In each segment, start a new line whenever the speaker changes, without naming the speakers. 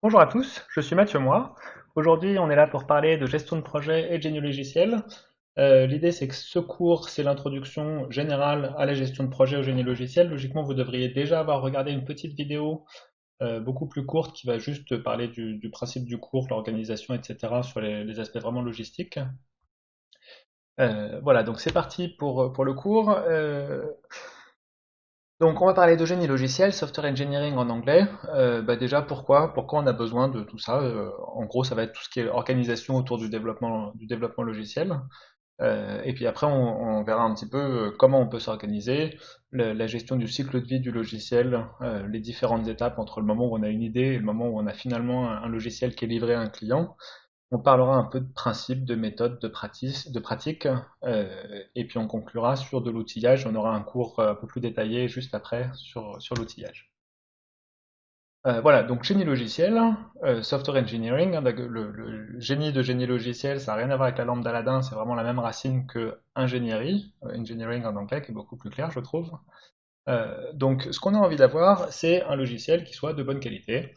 Bonjour à tous, je suis Mathieu Moi. Aujourd'hui, on est là pour parler de gestion de projet et de génie logiciel. L'idée, c'est que ce cours, c'est l'introduction générale à la gestion de projet au génie logiciel. Logiquement, vous devriez déjà avoir regardé une petite vidéo beaucoup plus courte qui va juste parler du principe du cours, l'organisation, etc., sur les aspects vraiment logistiques. Voilà, donc c'est parti pour le cours. Donc on va parler de génie logiciel, software engineering en anglais. Déjà pourquoi on a besoin de tout ça? En gros, ça va être tout ce qui est organisation autour du développement logiciel. Et puis après, on verra un petit peu comment on peut s'organiser, la gestion du cycle de vie du logiciel, les différentes étapes entre le moment où on a une idée et le moment où on a finalement un logiciel qui est livré à un client. On parlera un peu de principes, de méthodes, de pratiques, et puis on conclura sur de l'outillage. On aura un cours un peu plus détaillé juste après sur l'outillage. Voilà, donc génie logiciel, software engineering, hein, le génie de génie logiciel, ça n'a rien à voir avec la lampe d'Aladin, c'est vraiment la même racine que ingénierie, engineering en anglais, qui est beaucoup plus clair, je trouve. Donc ce qu'on a envie d'avoir, c'est un logiciel qui soit de bonne qualité.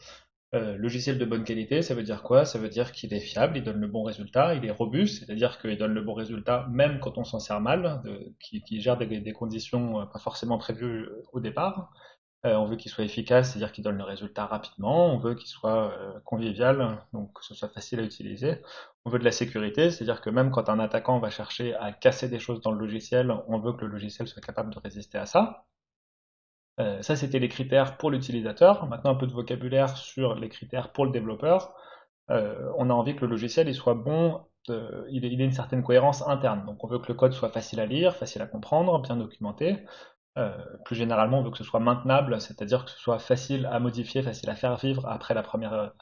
Logiciel de bonne qualité, ça veut dire quoi? Ça veut dire qu'il est fiable, il donne le bon résultat, il est robuste, c'est-à-dire qu'il donne le bon résultat même quand on s'en sert mal, qui gère des conditions pas forcément prévues au départ. On veut qu'il soit efficace, c'est-à-dire qu'il donne le résultat rapidement. On veut qu'il soit convivial, donc que ce soit facile à utiliser. On veut de la sécurité, c'est-à-dire que même quand un attaquant va chercher à casser des choses dans le logiciel, on veut que le logiciel soit capable de résister à ça. Ça, c'était les critères pour l'utilisateur. Maintenant, un peu de vocabulaire sur les critères pour le développeur. On a envie que le logiciel il soit bon, il ait une certaine cohérence interne. Donc, on veut que le code soit facile à lire, facile à comprendre, bien documenté. Plus généralement, on veut que ce soit maintenable, c'est-à-dire que ce soit facile à modifier, facile à faire vivre après la première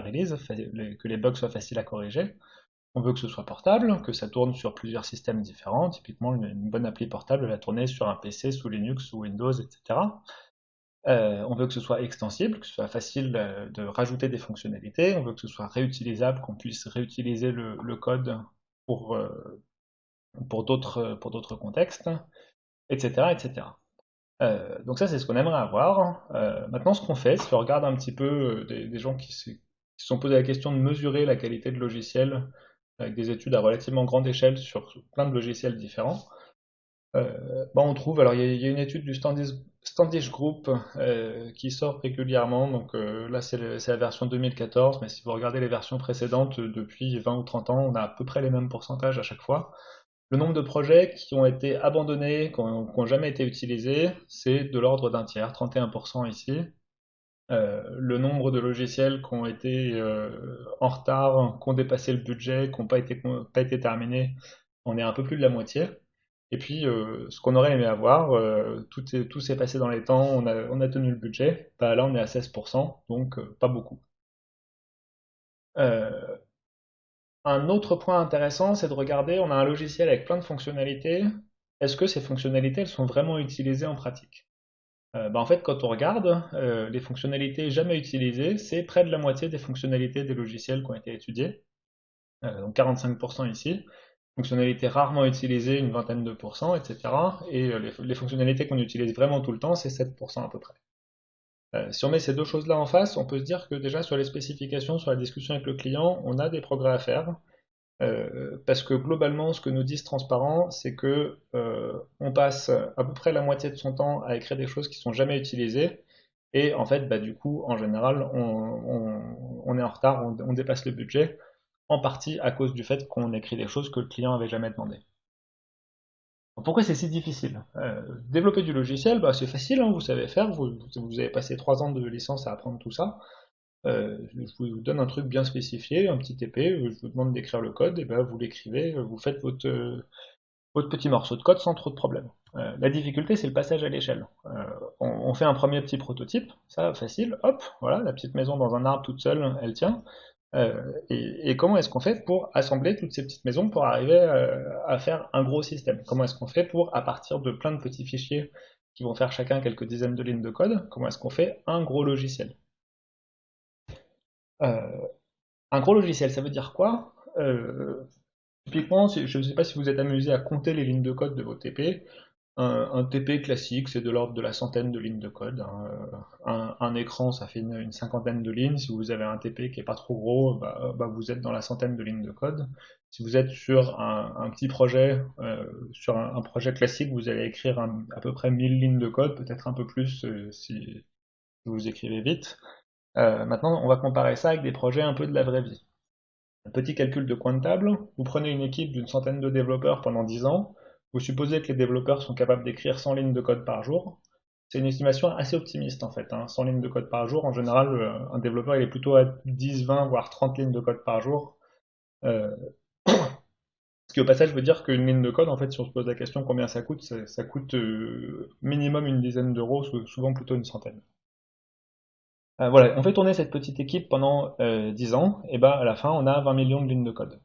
release, que les bugs soient faciles à corriger. On veut que ce soit portable, que ça tourne sur plusieurs systèmes différents. Typiquement, une bonne appli portable va tourner sur un PC sous Linux, sous Windows, etc. On veut que ce soit extensible, que ce soit facile de rajouter des fonctionnalités. On veut que ce soit réutilisable, qu'on puisse réutiliser le code pour, euh, pour d'autres contextes, etc., etc. Donc ça, c'est ce qu'on aimerait avoir. Maintenant, ce qu'on fait, si on regarde un petit peu des gens qui se sont posé la question de mesurer la qualité de logiciel avec des études à relativement grande échelle sur plein de logiciels différents, on trouve, alors il y a une étude du Standish Group qui sort régulièrement, donc là c'est la version 2014, mais si vous regardez les versions précédentes depuis 20 ou 30 ans, on a à peu près les mêmes pourcentages à chaque fois. Le nombre de projets qui ont été abandonnés, qui n'ont jamais été utilisés, c'est de l'ordre d'un tiers, 31% ici. Le nombre de logiciels qui ont été en retard, qui ont dépassé le budget, qui n'ont pas été terminés, on est un peu plus de la moitié. Et puis, ce qu'on aurait aimé avoir, tout s'est passé dans les temps, on a tenu le budget. Bah, là, on est à 16%, donc pas beaucoup. Euh, un autre point intéressant, c'est de regarder, on a un logiciel avec plein de fonctionnalités. Est-ce que ces fonctionnalités, elles sont vraiment utilisées en pratique? En fait, quand on regarde, les fonctionnalités jamais utilisées, c'est près de la moitié des fonctionnalités des logiciels qui ont été étudiés, donc 45% ici. Fonctionnalités rarement utilisées, une vingtaine de pourcents, etc. Et les fonctionnalités qu'on utilise vraiment tout le temps, c'est 7% à peu près. Si on met ces deux choses-là en face, on peut se dire que déjà sur les spécifications, sur la discussion avec le client, on a des progrès à faire. Parce que globalement, ce que nous disent Transparent, c'est que on passe à peu près la moitié de son temps à écrire des choses qui sont jamais utilisées, et en fait, du coup, en général, on est en retard, on dépasse le budget, en partie à cause du fait qu'on écrit des choses que le client avait jamais demandé. Pourquoi c'est si difficile? Développer du logiciel, c'est facile, hein, vous savez faire, vous avez passé 3 ans de licence à apprendre tout ça. Je vous donne un truc bien spécifié, un petit TP, je vous demande d'écrire le code, et ben vous l'écrivez, vous faites votre petit morceau de code sans trop de problèmes. La difficulté, c'est le passage à l'échelle. On fait un premier petit prototype, ça, facile, hop, voilà, la petite maison dans un arbre toute seule, elle tient. Et comment est-ce qu'on fait pour assembler toutes ces petites maisons pour arriver à faire un gros système? Comment est-ce qu'on fait pour, à partir de plein de petits fichiers qui vont faire chacun quelques dizaines de lignes de code, comment est-ce qu'on fait un gros logiciel? Euh, un gros logiciel, ça veut dire quoi? Typiquement, je ne sais pas si vous êtes amusé à compter les lignes de code de vos TP. Un TP classique, c'est de l'ordre de la centaine de lignes de code, hein. Un écran, ça fait une cinquantaine de lignes. Si vous avez un TP qui est pas trop gros, vous êtes dans la centaine de lignes de code. Si vous êtes sur un petit projet, sur un projet classique, vous allez écrire à peu près 1000 lignes de code, peut-être un peu plus si vous écrivez vite. Maintenant, on va comparer ça avec des projets un peu de la vraie vie. Un petit calcul de coin de table, vous prenez une équipe d'une centaine de développeurs pendant 10 ans, vous supposez que les développeurs sont capables d'écrire 100 lignes de code par jour. C'est une estimation assez optimiste en fait, hein. 100 lignes de code par jour, en général, un développeur il est plutôt à 10, 20, voire 30 lignes de code par jour. Euh, Ce qui au passage veut dire qu'une ligne de code, en fait, si on se pose la question combien ça coûte, ça coûte minimum une dizaine d'euros, souvent plutôt une centaine. Voilà, on fait tourner cette petite équipe pendant 10 ans, et à la fin on a 20 millions de lignes de code.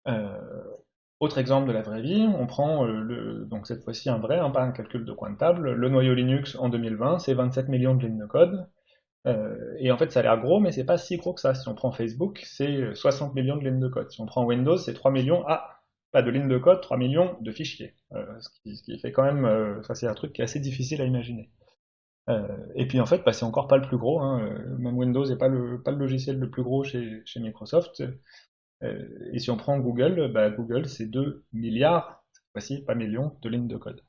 Euh, Autre exemple de la vraie vie, on prend donc cette fois-ci un vrai, hein, pas un calcul de coin de table. Le noyau Linux en 2020, c'est 27 millions de lignes de code. Et en fait, ça a l'air gros, mais c'est pas si gros que ça. Si on prend Facebook, c'est 60 millions de lignes de code. Si on prend Windows, c'est 3 millions. Ah, pas de lignes de code, 3 millions de fichiers. Ce qui fait quand même, ça c'est un truc qui est assez difficile à imaginer. Et puis en fait, c'est encore pas le plus gros, hein. Même Windows n'est pas le logiciel le plus gros chez Microsoft. Et si on prend Google, Google c'est 2 milliards, cette fois-ci pas millions, de lignes de code.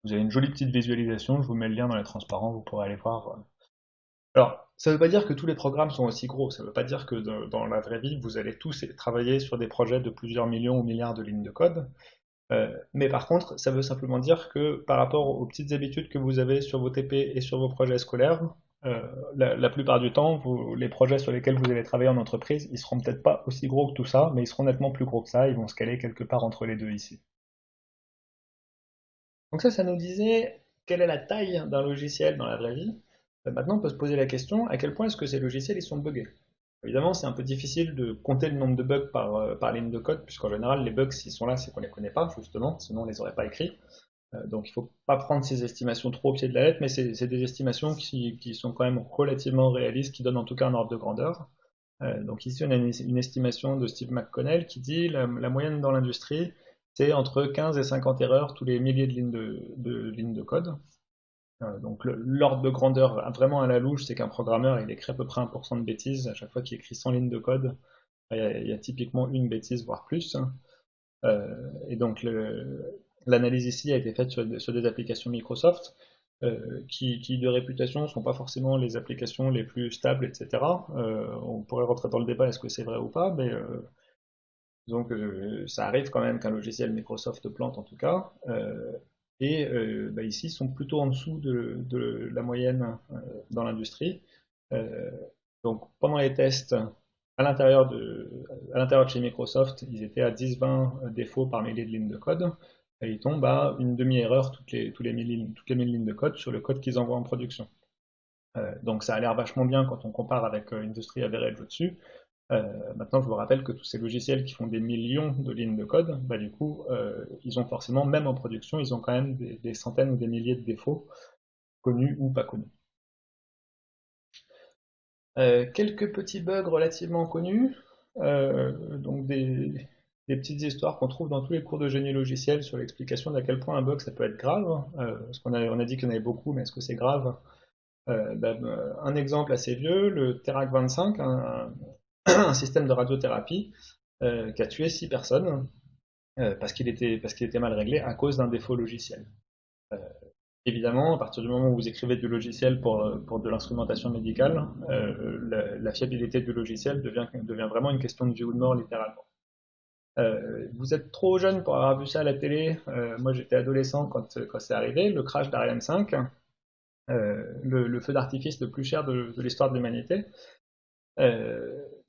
Vous avez une jolie petite visualisation, je vous mets le lien dans les transparents, vous pourrez aller voir. Alors, ça ne veut pas dire que tous les programmes sont aussi gros, ça ne veut pas dire que dans la vraie vie, vous allez tous travailler sur des projets de plusieurs millions ou milliards de lignes de code. Mais par contre, ça veut simplement dire que par rapport aux petites habitudes que vous avez sur vos TP et sur vos projets scolaires, euh, la plupart du temps, les projets sur lesquels vous allez travailler en entreprise, ils seront peut-être pas aussi gros que tout ça, mais ils seront nettement plus gros que ça, ils vont se caler quelque part entre les deux ici. Donc ça nous disait quelle est la taille d'un logiciel dans la vraie vie. Maintenant, on peut se poser la question, à quel point est-ce que ces logiciels ils sont buggés? Évidemment, c'est un peu difficile de compter le nombre de bugs par ligne de code, puisqu'en général, les bugs, s'ils sont là, c'est qu'on ne les connaît pas, justement, sinon on ne les aurait pas écrits. Donc il ne faut pas prendre ces estimations trop au pied de la lettre, mais c'est des estimations qui sont quand même relativement réalistes, qui donnent en tout cas un ordre de grandeur. Donc ici, on a une estimation de Steve McConnell qui dit la moyenne dans l'industrie, c'est entre 15 et 50 erreurs tous les milliers de lignes de code. Donc l'ordre de grandeur vraiment à la louche, c'est qu'un programmeur il écrit à peu près 1% de bêtises à chaque fois qu'il écrit 100 lignes de code. Il y a typiquement une bêtise, voire plus. Et donc l'analyse ici a été faite sur des applications Microsoft qui de réputation ne sont pas forcément les applications les plus stables, etc. On pourrait rentrer dans le débat, est-ce que c'est vrai ou pas, mais donc ça arrive quand même qu'un logiciel Microsoft plante en tout cas. Ici, ils sont plutôt en dessous de la moyenne dans l'industrie. Euh, donc pendant les tests, à l'intérieur de chez Microsoft, ils étaient à 10-20 défauts par millier de lignes de code. Et ils tombent à une demi-erreur toutes les 1000 lignes de code sur le code qu'ils envoient en production. Donc ça a l'air vachement bien quand on compare avec Industry Average au-dessus. Maintenant, je vous rappelle que tous ces logiciels qui font des millions de lignes de code, du coup, ils ont forcément, même en production, ils ont quand même des centaines ou des milliers de défauts, connus ou pas connus. Quelques petits bugs relativement connus, donc des petites histoires qu'on trouve dans tous les cours de génie logiciel sur l'explication d'à quel point un bug ça peut être grave. Parce qu'on a dit qu'il y en avait beaucoup, mais est-ce que c'est grave? Un exemple assez vieux, le Terac 25, un système de radiothérapie qui a tué 6 personnes parce qu'il était mal réglé à cause d'un défaut logiciel. Euh, Évidemment, à partir du moment où vous écrivez du logiciel pour de l'instrumentation médicale, la fiabilité du logiciel devient vraiment une question de vie ou de mort, littéralement. Vous êtes trop jeune pour avoir vu ça à la télé. Moi, j'étais adolescent quand c'est arrivé, le crash d'Ariane 5, le feu d'artifice le plus cher de l'histoire de l'humanité.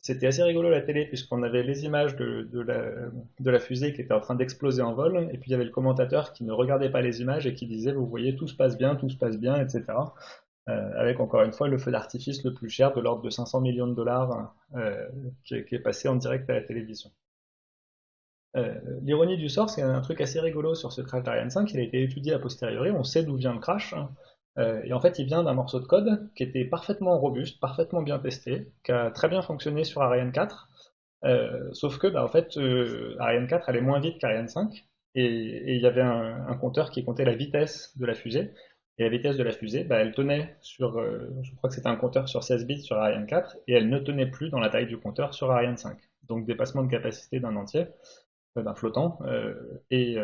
C'était assez rigolo la télé, puisqu'on avait les images de la fusée qui était en train d'exploser en vol, et puis il y avait le commentateur qui ne regardait pas les images et qui disait, vous voyez, tout se passe bien, etc. Avec encore une fois le feu d'artifice le plus cher de l'ordre de 500 millions de dollars qui est passé en direct à la télévision. L'ironie du sort, c'est un truc assez rigolo sur ce crash d'Ariane 5, il a été étudié a posteriori, on sait d'où vient le crash, hein. Et en fait, il vient d'un morceau de code qui était parfaitement robuste, parfaitement bien testé, qui a très bien fonctionné sur Ariane 4, sauf que, en fait, Ariane 4 allait moins vite qu'Ariane 5, et il y avait un compteur qui comptait la vitesse de la fusée. Et la vitesse de la fusée, bah, elle tenait sur, je crois que c'était un compteur sur 16 bits sur Ariane 4, et elle ne tenait plus dans la taille du compteur sur Ariane 5. Donc dépassement de capacité d'un entier, d'un flottant, et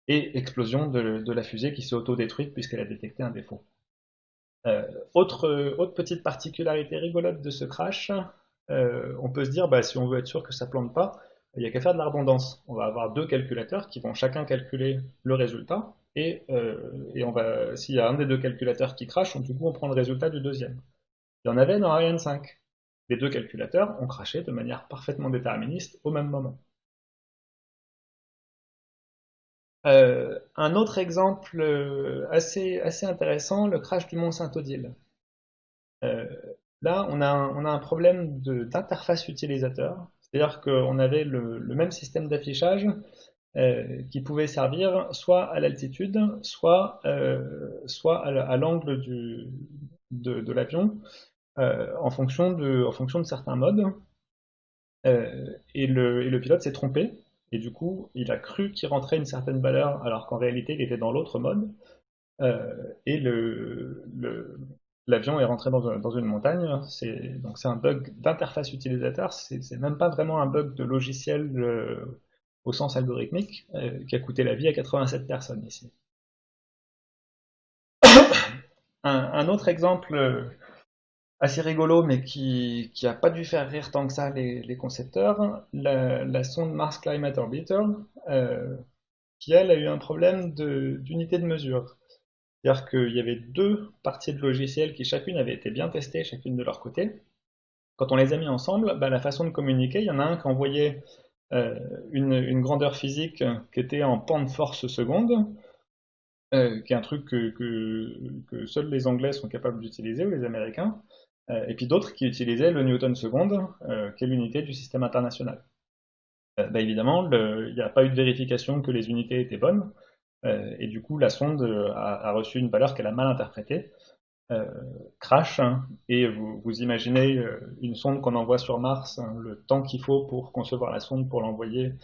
explosion de la fusée qui s'est auto-détruite puisqu'elle a détecté un défaut. Autre petite particularité rigolote de ce crash, on peut se dire, bah, si on veut être sûr que ça plante pas, il n'y a qu'à faire de la redondance. On va avoir deux calculateurs qui vont chacun calculer le résultat, et s'il y a un des deux calculateurs qui crache, du coup on prend le résultat du deuxième. Il y en avait dans Ariane 5. Les deux calculateurs ont craché de manière parfaitement déterministe au même moment. Un autre exemple assez intéressant, le crash du Mont Saint-Odile. Euh, Là, on a un problème d'interface utilisateur, c'est-à-dire qu'on avait le même système d'affichage qui pouvait servir soit à l'altitude, soit à l'angle de l'avion, en fonction de certains modes. Et le pilote s'est trompé, et du coup, il a cru qu'il rentrait une certaine valeur, alors qu'en réalité, il était dans l'autre mode. Et l'avion est rentré dans une montagne. Donc c'est un bug d'interface utilisateur. C'est même pas vraiment un bug de logiciel au sens algorithmique qui a coûté la vie à 87 personnes ici. Un autre exemple assez rigolo, mais qui a pas dû faire rire tant que ça les concepteurs, la sonde Mars Climate Orbiter, euh, qui elle a eu un problème d'unité de mesure. C'est-à-dire qu'il y avait deux parties de logiciel qui chacune avait été bien testées, chacune de leur côté. Quand on les a mis ensemble, bah, la façon de communiquer, il y en a un qui envoyait une grandeur physique qui était en pan de force seconde, qui est un truc que seuls les Anglais sont capables d'utiliser, ou les Américains, et puis d'autres qui utilisaient le Newton seconde, qui est l'unité du système international. Bah, évidemment, il n'y a pas eu de vérification que les unités étaient bonnes, et du coup la sonde a reçu une valeur qu'elle a mal interprétée, euh, crash, hein, et vous imaginez une sonde qu'on envoie sur Mars, hein, le temps qu'il faut pour concevoir la sonde, pour l'envoyer,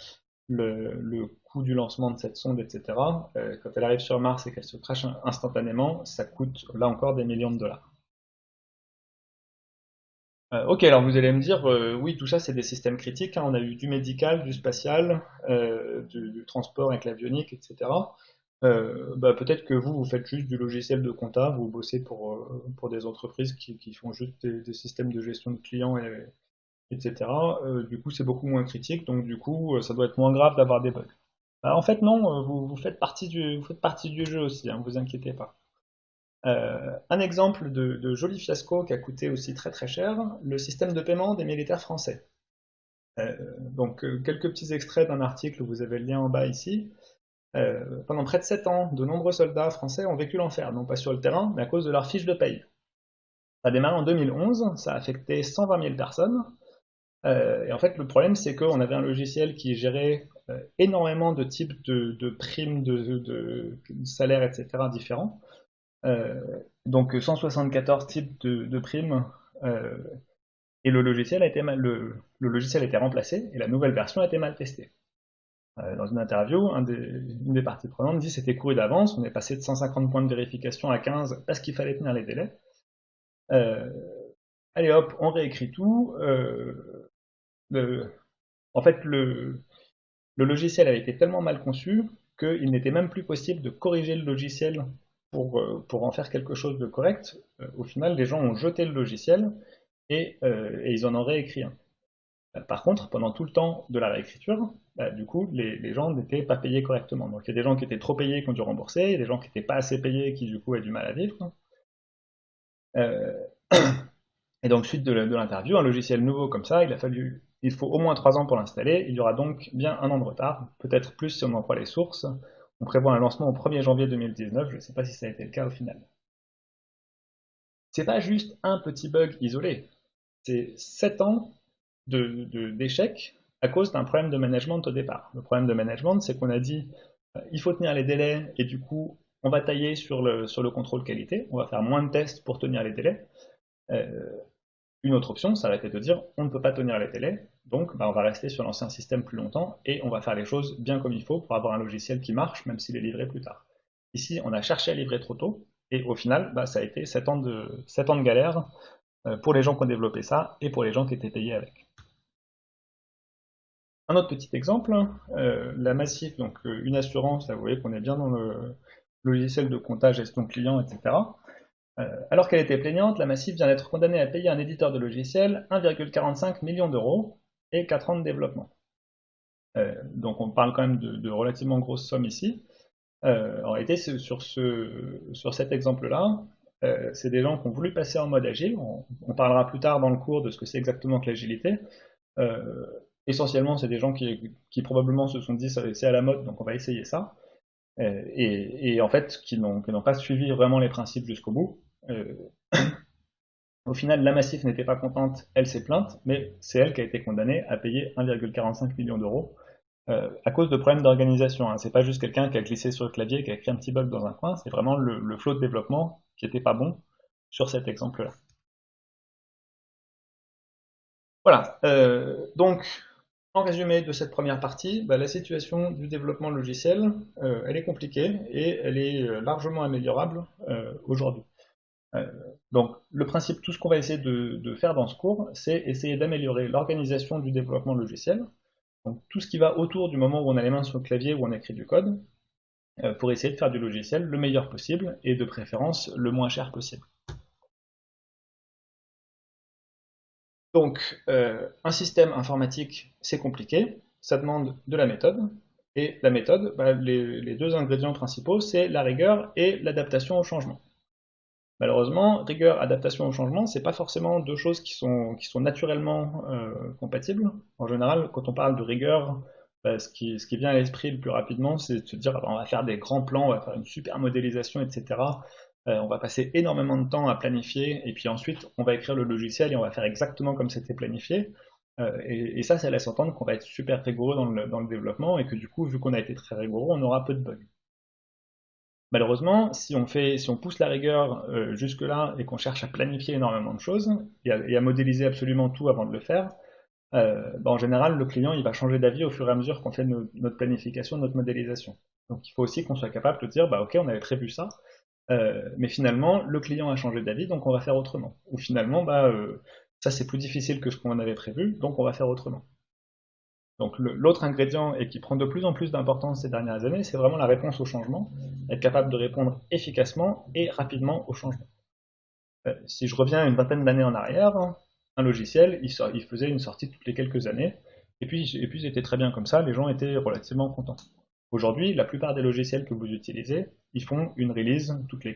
le coût du lancement de cette sonde, etc. Quand elle arrive sur Mars et qu'elle se crache instantanément, ça coûte là encore des millions de dollars. Ok, alors vous allez me dire, oui, tout ça c'est des systèmes critiques, hein, on a eu du médical, du spatial, du transport avec l'avionique, etc. Bah, peut-être que vous faites juste du logiciel de compta, vous bossez pour des entreprises qui font juste des systèmes de gestion de clients, etc. Du coup, c'est beaucoup moins critique, donc du coup, ça doit être moins grave d'avoir des bugs. Bah, en fait, non, vous faites partie du jeu aussi, hein, vous inquiétez pas. Un exemple de joli fiasco qui a coûté aussi très très cher, le système de paiement des militaires français. Donc, quelques petits extraits d'un article, vous avez le lien en bas ici. Pendant près de 7 ans, de nombreux soldats français ont vécu l'enfer, non pas sur le terrain, mais à cause de leur fiche de paye. Ça a démarré en 2011, ça a affecté 120 000 personnes. Et en fait, le problème, c'est qu'on avait un logiciel qui gérait énormément de types de primes, de salaires, etc. différents. Donc 174 types de primes, euh, et le logiciel a été remplacé et la nouvelle version a été mal testée. Dans une interview, une des parties prenantes dit c'était couru d'avance, on est passé de 150 points de vérification à 15 parce qu'il fallait tenir les délais. Euh, Allez hop, on réécrit tout. En fait, le logiciel avait été tellement mal conçu qu'il n'était même plus possible de corriger le logiciel pour en faire quelque chose de correct. Au final, les gens ont jeté le logiciel et ils en ont réécrit un. Par contre, pendant tout le temps de la réécriture, bah, du coup, les gens n'étaient pas payés correctement. Donc il y a des gens qui étaient trop payés qui ont dû rembourser, il y a des gens qui n'étaient pas assez payés qui du coup avaient du mal à vivre. Euh, et donc suite de l'interview, un logiciel nouveau comme ça, il faut au moins 3 ans pour l'installer, il y aura donc bien un an de retard, peut-être plus si on en croit les sources. On prévoit un lancement au 1er janvier 2019, je ne sais pas si ça a été le cas au final. C'est pas juste un petit bug isolé, c'est 7 ans d'échecs à cause d'un problème de management au départ. Le problème de management, c'est qu'on a dit il faut tenir les délais et du coup on va tailler sur le contrôle qualité, on va faire moins de tests pour tenir les délais. Euh, une autre option, ça aurait été de dire on ne peut pas tenir les délais, Donc bah, on va rester sur l'ancien système plus longtemps et on va faire les choses bien comme il faut pour avoir un logiciel qui marche même s'il est livré plus tard. Ici on a cherché à livrer trop tôt et au final bah, ça a été 7 ans de galère pour les gens qui ont développé ça et pour les gens qui étaient payés avec. Un autre petit exemple, la Massif, donc une assurance, là vous voyez qu'on est bien dans le logiciel de comptage, gestion client, etc. Alors qu'elle était plaignante, la Massif vient d'être condamnée à payer à un éditeur de logiciel 1,45 million d'euros et 4 ans de développement. Donc on parle quand même de relativement grosses sommes ici. En réalité, sur cet exemple-là, c'est des gens qui ont voulu passer en mode agile. On parlera plus tard dans le cours de ce que c'est exactement que l'agilité. Euh, Essentiellement, c'est des gens qui probablement se sont dit c'est à la mode, donc on va essayer ça. Et en fait, qui n'ont pas suivi vraiment les principes jusqu'au bout. Au final, la Massif n'était pas contente, elle s'est plainte, mais c'est elle qui a été condamnée à payer 1,45 million d'euros à cause de problèmes d'organisation. Hein. C'est pas juste quelqu'un qui a glissé sur le clavier, qui a écrit un petit bug dans un coin, c'est vraiment le flow de développement qui était pas bon sur cet exemple-là. Voilà. Donc, en résumé de cette première partie, bah, la situation du développement logiciel, elle est compliquée et elle est largement améliorable aujourd'hui. Euh, donc, le principe, tout ce qu'on va essayer de faire dans ce cours, c'est essayer d'améliorer l'organisation du développement logiciel, donc tout ce qui va autour du moment où on a les mains sur le clavier, où on écrit du code, pour essayer de faire du logiciel le meilleur possible et de préférence le moins cher possible. Donc, un système informatique, c'est compliqué, ça demande de la méthode, et la méthode, bah, les deux ingrédients principaux, c'est la rigueur et l'adaptation au changement. Malheureusement, rigueur, adaptation au changement, c'est pas forcément deux choses qui sont naturellement compatibles. En général, quand on parle de rigueur, bah, ce qui vient à l'esprit le plus rapidement, c'est de se dire, ah, bah, on va faire des grands plans, on va faire une super modélisation, etc. On va passer énormément de temps à planifier, et puis ensuite, on va écrire le logiciel et on va faire exactement comme c'était planifié. Et ça laisse entendre qu'on va être super rigoureux dans le développement, et que du coup, vu qu'on a été très rigoureux, on aura peu de bugs. Malheureusement, si on pousse la rigueur jusque-là et qu'on cherche à planifier énormément de choses et à modéliser absolument tout avant de le faire, bah, en général, le client il va changer d'avis au fur et à mesure qu'on fait notre planification, notre modélisation. Donc il faut aussi qu'on soit capable de dire, bah ok, on avait prévu ça, mais finalement, le client a changé d'avis, donc on va faire autrement. Ou finalement, bah, ça c'est plus difficile que ce qu'on avait prévu, donc on va faire autrement. Donc l'autre ingrédient, et qui prend de plus en plus d'importance ces dernières années, c'est vraiment la réponse au changement, être capable de répondre efficacement et rapidement au changement. Si je reviens une vingtaine d'années en arrière, un logiciel, il faisait une sortie toutes les quelques années, et puis c'était très bien comme ça, les gens étaient relativement contents. Aujourd'hui, la plupart des logiciels que vous utilisez, ils font une release toutes les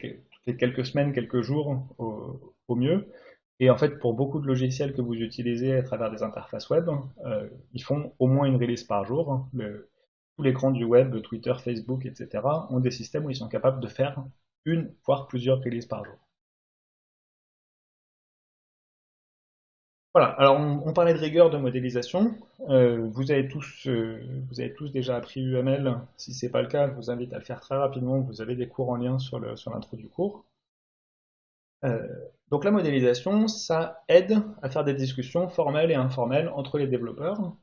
quelques semaines, quelques jours au mieux, et en fait, pour beaucoup de logiciels que vous utilisez à travers des interfaces web, ils font au moins une release par jour. Tous les grands du web, Twitter, Facebook, etc., ont des systèmes où ils sont capables de faire une, voire plusieurs releases par jour. Voilà, alors on parlait de rigueur de modélisation. Vous avez tous déjà appris UML. Si ce n'est pas le cas, je vous invite à le faire très rapidement. Vous avez des cours en lien sur l'intro du cours. Euh, donc la modélisation, ça aide à faire des discussions formelles et informelles entre les développeurs.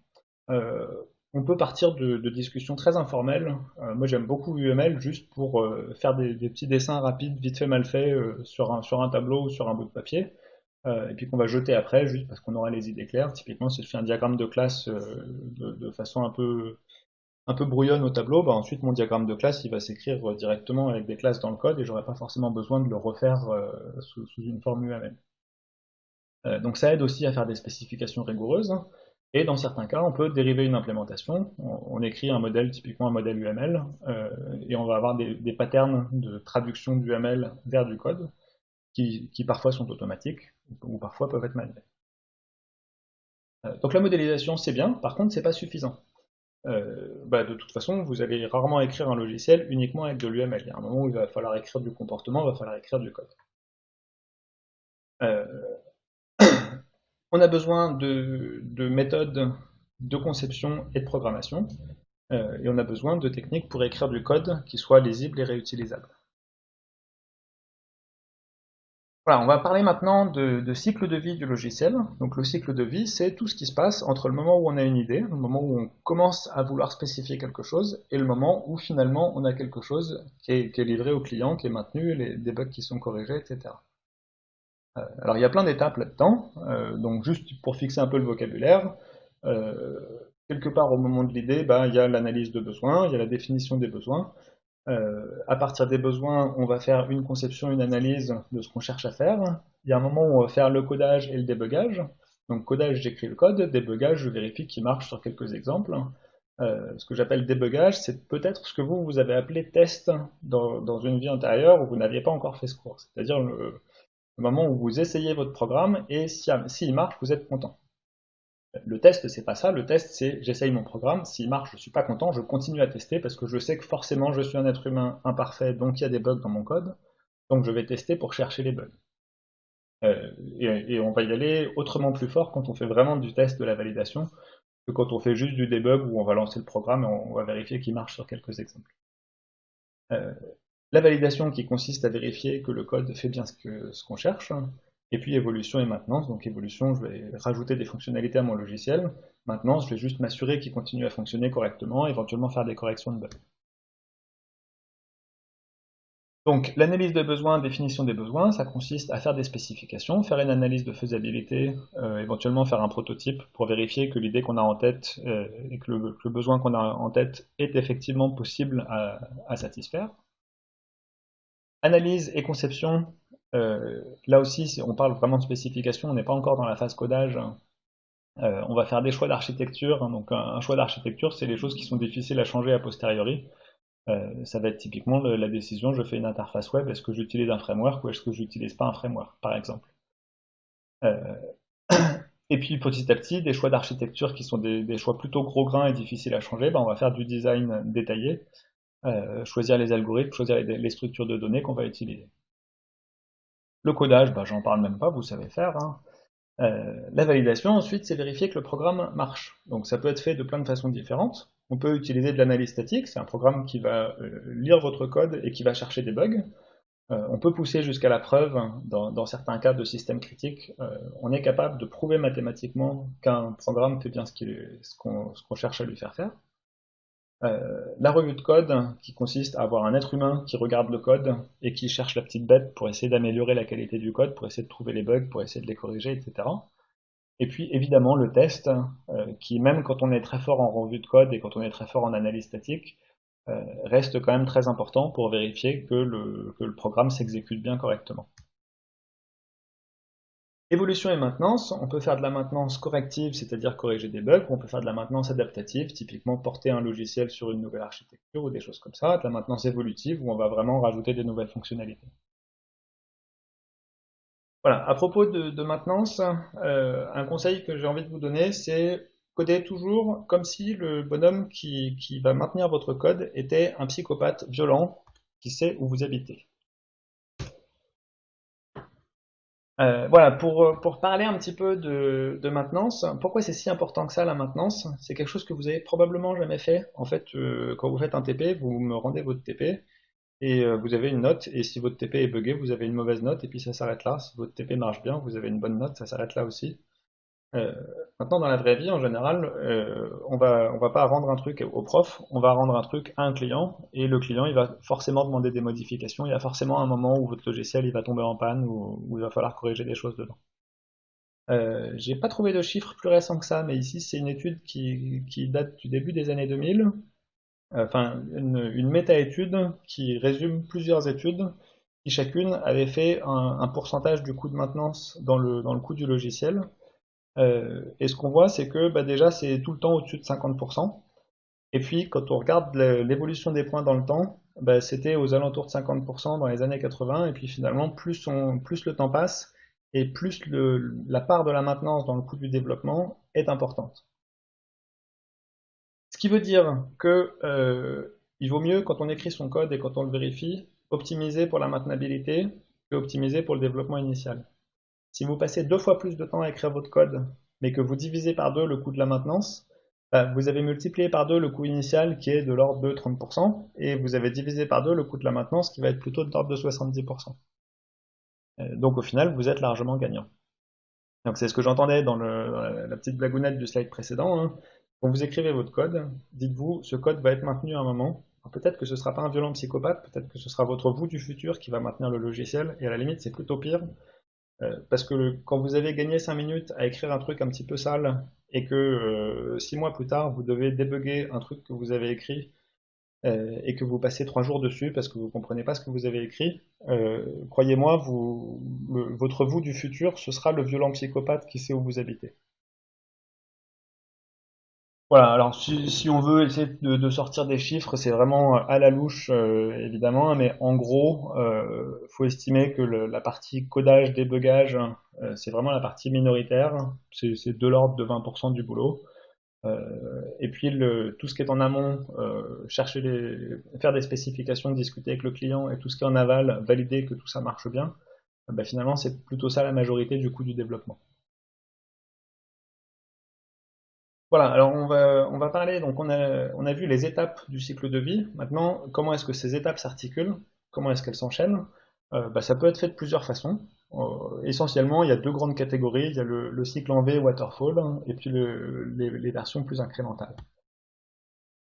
Euh, on peut partir de discussions très informelles. Moi j'aime beaucoup UML juste pour faire des petits dessins rapides, vite fait mal fait, sur un tableau ou sur un bout de papier, et puis qu'on va jeter après juste parce qu'on aura les idées claires. Typiquement si je fais un diagramme de classe de façon un peu brouillonne au tableau, bah ensuite mon diagramme de classe il va s'écrire directement avec des classes dans le code et j'aurai pas forcément besoin de le refaire sous une forme UML. Donc ça aide aussi à faire des spécifications rigoureuses. Et dans certains cas, on peut dériver une implémentation. On écrit un modèle, typiquement un modèle UML, et on va avoir des patterns de traduction du UML vers du code, qui parfois sont automatiques, ou parfois peuvent être manuels. Donc la modélisation, c'est bien, par contre, c'est pas suffisant. Bah, de toute façon, vous allez rarement écrire un logiciel uniquement avec de l'UML. Il y a un moment où il va falloir écrire du comportement, il va falloir écrire du code. Euh, On a besoin de méthodes de conception et de programmation, et on a besoin de techniques pour écrire du code qui soit lisible et réutilisable. Voilà, on va parler maintenant de cycle de vie du logiciel. Donc le cycle de vie, c'est tout ce qui se passe entre le moment où on a une idée, le moment où on commence à vouloir spécifier quelque chose, et le moment où finalement on a quelque chose qui est livré au client, qui est maintenu, des bugs qui sont corrigés, etc. Alors il y a plein d'étapes là-dedans, donc juste pour fixer un peu le vocabulaire, euh, quelque part au moment de l'idée, bah, il y a l'analyse de besoins, il y a la définition des besoins. À partir des besoins, on va faire une conception, une analyse de ce qu'on cherche à faire. Il y a un moment où on va faire le codage et le débugage. Donc codage, j'écris le code, débugage, je vérifie qu'il marche sur quelques exemples. Ce que j'appelle débugage, c'est peut-être ce que vous avez appelé test dans une vie antérieure où vous n'aviez pas encore fait ce cours. C'est-à-dire le moment où vous essayez votre programme et s'il marche, vous êtes content. Le test, c'est pas ça. Le test, c'est j'essaye mon programme. S'il marche, je suis pas content, je continue à tester parce que je sais que forcément je suis un être humain imparfait, donc il y a des bugs dans mon code. Donc je vais tester pour chercher les bugs. Et on va y aller autrement plus fort quand on fait vraiment du test de la validation que quand on fait juste du debug où on va lancer le programme et on va vérifier qu'il marche sur quelques exemples. Euh, la validation qui consiste à vérifier que le code fait bien ce qu'on cherche, et puis évolution et maintenance. Donc évolution, je vais rajouter des fonctionnalités à mon logiciel. Maintenance, je vais juste m'assurer qu'il continue à fonctionner correctement, éventuellement faire des corrections de bugs. Donc l'analyse de besoins, définition des besoins, ça consiste à faire des spécifications, faire une analyse de faisabilité, éventuellement faire un prototype pour vérifier que l'idée qu'on a en tête et que le besoin qu'on a en tête est effectivement possible à satisfaire. Analyse et conception, là aussi on parle vraiment de spécification, on n'est pas encore dans la phase codage. On va faire des choix d'architecture. Donc un choix d'architecture, c'est les choses qui sont difficiles à changer a posteriori. Ça va être typiquement la décision, je fais une interface web, est-ce que j'utilise un framework ou est-ce que j'utilise pas un framework, par exemple. Euh, et puis petit à petit, des choix d'architecture qui sont des choix plutôt gros grains et difficiles à changer, ben, on va faire du design détaillé, choisir les algorithmes, choisir les structures de données qu'on va utiliser. Le codage, ben, j'en parle même pas, vous savez faire, hein. La validation, ensuite, c'est vérifier que le programme marche. Donc ça peut être fait de plein de façons différentes. On peut utiliser de l'analyse statique, c'est un programme qui va lire votre code et qui va chercher des bugs. On peut pousser jusqu'à la preuve, dans certains cas de système critique, on est capable de prouver mathématiquement qu'un programme fait bien ce qu'on cherche à lui faire faire. La revue de code, qui consiste à avoir un être humain qui regarde le code et qui cherche la petite bête pour essayer d'améliorer la qualité du code, pour essayer de trouver les bugs, pour essayer de les corriger, etc. Et puis évidemment le test, qui même quand on est très fort en revue de code et quand on est très fort en analyse statique, reste quand même très important pour vérifier que le programme s'exécute bien correctement. Évolution et maintenance, on peut faire de la maintenance corrective, c'est-à-dire corriger des bugs, ou on peut faire de la maintenance adaptative, typiquement porter un logiciel sur une nouvelle architecture ou des choses comme ça, de la maintenance évolutive où on va vraiment rajouter des nouvelles fonctionnalités. Voilà, à propos de maintenance, un conseil que j'ai envie de vous donner, c'est coder toujours comme si le bonhomme qui va maintenir votre code était un psychopathe violent qui sait où vous habitez. Voilà, pour parler un petit peu de maintenance, pourquoi c'est si important que ça la maintenance? C'est quelque chose que vous avez probablement jamais fait. En fait, quand vous faites un TP, vous me rendez votre TP et vous avez une note, et si votre TP est buggé, vous avez une mauvaise note, et puis ça s'arrête là. Si votre TP marche bien, vous avez une bonne note, ça s'arrête là aussi. Euh, Maintenant, dans la vraie vie, en général, on va pas rendre un truc au prof, on va rendre un truc à un client, et le client, il va forcément demander des modifications. Il y a forcément un moment où votre logiciel, il va tomber en panne, ou où il va falloir corriger des choses dedans. J'ai pas trouvé de chiffres plus récents que ça, mais ici, c'est une étude qui date du début des années 2000, enfin, une méta-étude qui résume plusieurs études qui chacune avait fait un pourcentage du coût de maintenance dans le coût du logiciel. Et ce qu'on voit, c'est que bah, déjà, c'est tout le temps au-dessus de 50%. Et puis, quand on regarde l'évolution des points dans le temps, bah, c'était aux alentours de 50% dans les années 80. Et puis finalement, plus le temps passe, et plus la part de la maintenance dans le coût du développement est importante. Ce qui veut dire que il vaut mieux, quand on écrit son code et quand on le vérifie, optimiser pour la maintenabilité que optimiser pour le développement initial. Si vous passez 2 fois plus de temps à écrire votre code, mais que vous divisez par 2 le coût de la maintenance, bah, vous avez multiplié par 2 le coût initial qui est de l'ordre de 30%, et vous avez divisé par 2 le coût de la maintenance qui va être plutôt de l'ordre de 70%. Donc au final, vous êtes largement gagnant. Donc c'est ce que j'entendais dans la petite blagounette du slide précédent, hein. Quand vous écrivez votre code, dites-vous, ce code va être maintenu à un moment. Peut-être que ce ne sera pas un violent psychopathe, peut-être que ce sera votre vous du futur qui va maintenir le logiciel, et à la limite c'est plutôt pire, parce que quand vous avez gagné 5 minutes à écrire un truc un petit peu sale, et que 6 mois plus tard vous devez débugger un truc que vous avez écrit, et que vous passez 3 jours dessus parce que vous ne comprenez pas ce que vous avez écrit, croyez-moi, votre vous du futur, ce sera le violent psychopathe qui sait où vous habitez. Voilà, alors si on veut essayer de sortir des chiffres, c'est vraiment à la louche, évidemment, hein, mais en gros, faut estimer que la partie codage, débugage, c'est vraiment la partie minoritaire, c'est de l'ordre de 20% du boulot. Et puis tout ce qui est en amont, faire des spécifications, discuter avec le client, et tout ce qui est en aval, valider que tout ça marche bien, bah, finalement c'est plutôt ça la majorité du coût du développement. Voilà, alors on va parler, donc on a vu les étapes du cycle de vie. Maintenant, comment est-ce que ces étapes s'articulent? Comment est-ce qu'elles s'enchaînent? Bah, ça peut être fait de plusieurs façons. Essentiellement, il y a deux grandes catégories. Il y a le cycle en V, waterfall, et puis les versions plus incrémentales.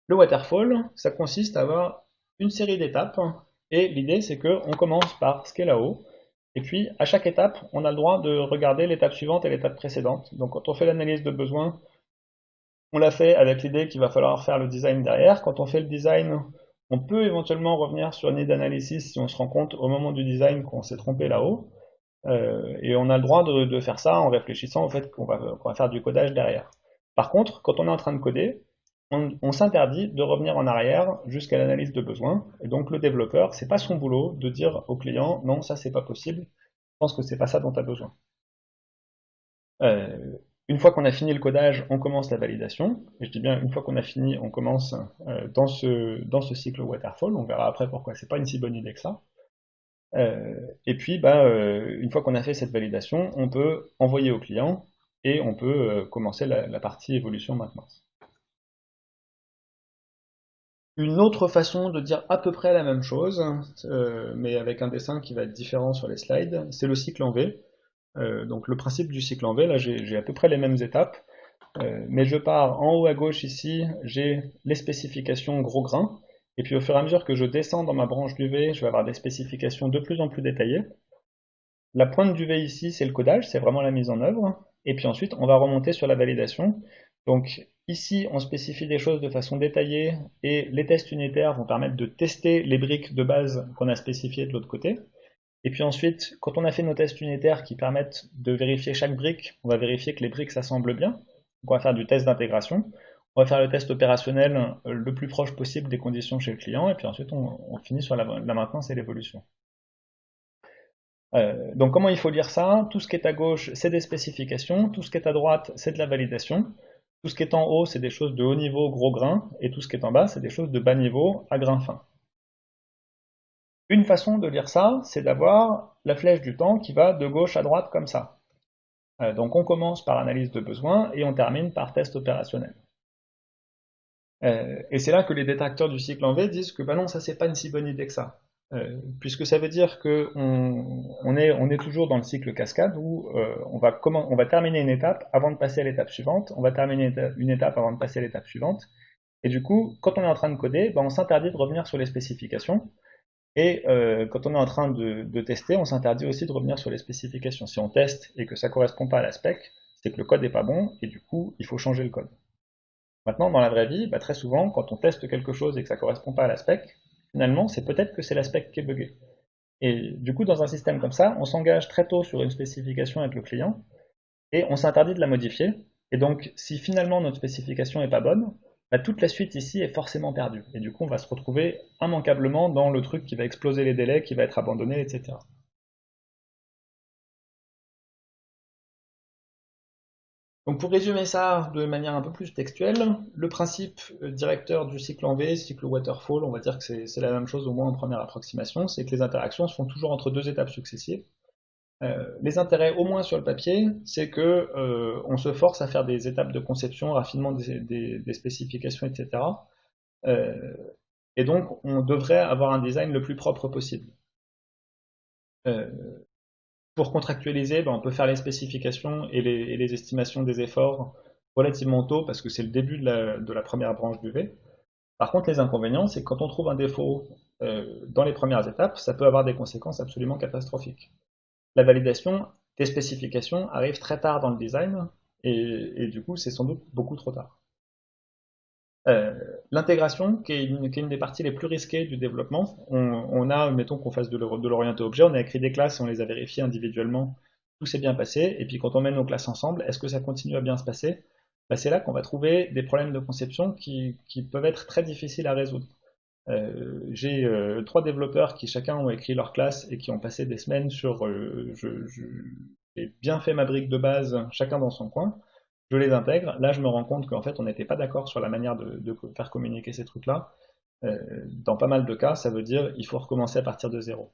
Le waterfall, ça consiste à avoir une série d'étapes, et l'idée c'est qu'on commence par ce qui est là-haut, et puis à chaque étape, on a le droit de regarder l'étape suivante et l'étape précédente. Donc quand on fait l'analyse de besoin, on l'a fait avec l'idée qu'il va falloir faire le design derrière. Quand on fait le design, on peut éventuellement revenir sur une need analysis si on se rend compte au moment du design qu'on s'est trompé là-haut. Et on a le droit de faire ça en réfléchissant au fait qu'on va faire du codage derrière. Par contre, quand on est en train de coder, on s'interdit de revenir en arrière jusqu'à l'analyse de besoin. Et donc le développeur, c'est pas son boulot de dire au client non, ça c'est pas possible, je pense que c'est pas ça dont tu as besoin. Euh, une fois qu'on a fini le codage, on commence la validation. Et je dis bien une fois qu'on a fini, on commence dans ce cycle waterfall. On verra après pourquoi c'est pas une si bonne idée que ça. Et puis, bah, une fois qu'on a fait cette validation, on peut envoyer au client et on peut commencer la partie évolution maintenance. Une autre façon de dire à peu près la même chose, mais avec un dessin qui va être différent sur les slides, c'est le cycle en V. Donc le principe du cycle en V, là j'ai à peu près les mêmes étapes, mais je pars en haut à gauche ici, j'ai les spécifications gros grains, et puis au fur et à mesure que je descends dans ma branche du V, je vais avoir des spécifications de plus en plus détaillées. La pointe du V ici, c'est le codage, c'est vraiment la mise en œuvre. Et puis ensuite, on va remonter sur la validation. Donc ici, on spécifie des choses de façon détaillée et les tests unitaires vont permettre de tester les briques de base qu'on a spécifiées de l'autre côté. Et puis ensuite, quand on a fait nos tests unitaires qui permettent de vérifier chaque brique, on va vérifier que les briques s'assemblent bien. Donc on va faire du test d'intégration. On va faire le test opérationnel le plus proche possible des conditions chez le client. Et puis ensuite, on finit sur la maintenance et l'évolution. Donc comment il faut lire ça? Tout ce qui est à gauche, c'est des spécifications, tout ce qui est à droite, c'est de la validation, tout ce qui est en haut, c'est des choses de haut niveau, gros grain, et tout ce qui est en bas, c'est des choses de bas niveau, à grain fin. Une façon de lire ça, c'est d'avoir la flèche du temps qui va de gauche à droite comme ça. Donc on commence par analyse de besoin et on termine par test opérationnel. Et c'est là que les détracteurs du cycle en V disent que bah non, ça c'est pas une si bonne idée que ça. Puisque ça veut dire qu'on est toujours dans le cycle cascade où on va terminer une étape avant de passer à l'étape suivante, on va terminer une étape avant de passer à l'étape suivante, et du coup, quand on est en train de coder, ben, on s'interdit de revenir sur les spécifications, et quand on est en train de tester, on s'interdit aussi de revenir sur les spécifications. Si on teste et que ça ne correspond pas à la spec, c'est que le code n'est pas bon, et du coup, il faut changer le code. Maintenant, dans la vraie vie, bah, très souvent, quand on teste quelque chose et que ça ne correspond pas à la spec, finalement, c'est peut-être que c'est la spec qui est buggée. Et du coup, dans un système comme ça, on s'engage très tôt sur une spécification avec le client et on s'interdit de la modifier. Et donc, si finalement notre spécification n'est pas bonne, bah, toute la suite ici est forcément perdue. Et du coup, on va se retrouver immanquablement dans le truc qui va exploser les délais, qui va être abandonné, etc. Donc pour résumer ça de manière un peu plus textuelle, le principe directeur du cycle en V, cycle waterfall, on va dire que c'est la même chose au moins en première approximation, c'est que les interactions se font toujours entre deux étapes successives. Les intérêts, au moins sur le papier, c'est que on se force à faire des étapes de conception, raffinement des spécifications, etc. Euh, et donc, on devrait avoir un design le plus propre possible. Euh, Pour contractualiser, ben, on peut faire les spécifications et les estimations des efforts relativement tôt parce que c'est le début de la première branche du V. Par contre, les inconvénients, c'est que quand on trouve un défaut dans les premières étapes, ça peut avoir des conséquences absolument catastrophiques. La validation des spécifications arrive très tard dans le design et du coup, c'est sans doute beaucoup trop tard. Euh, L'intégration, qui est une des parties les plus risquées du développement, on a, mettons qu'on fasse de l'orienté objet, on a écrit des classes, on les a vérifiées individuellement, tout s'est bien passé, et puis quand on met nos classes ensemble, est-ce que ça continue à bien se passer? Bah, c'est là qu'on va trouver des problèmes de conception qui peuvent être très difficiles à résoudre. J'ai 3 développeurs qui chacun ont écrit leur classe et qui ont passé des semaines sur j'ai bien fait ma brique de base, chacun dans son coin. Je les intègre. Là, je me rends compte qu'en fait, on n'était pas d'accord sur la manière de faire communiquer ces trucs-là. Dans pas mal de cas, ça veut dire il faut recommencer à partir de zéro.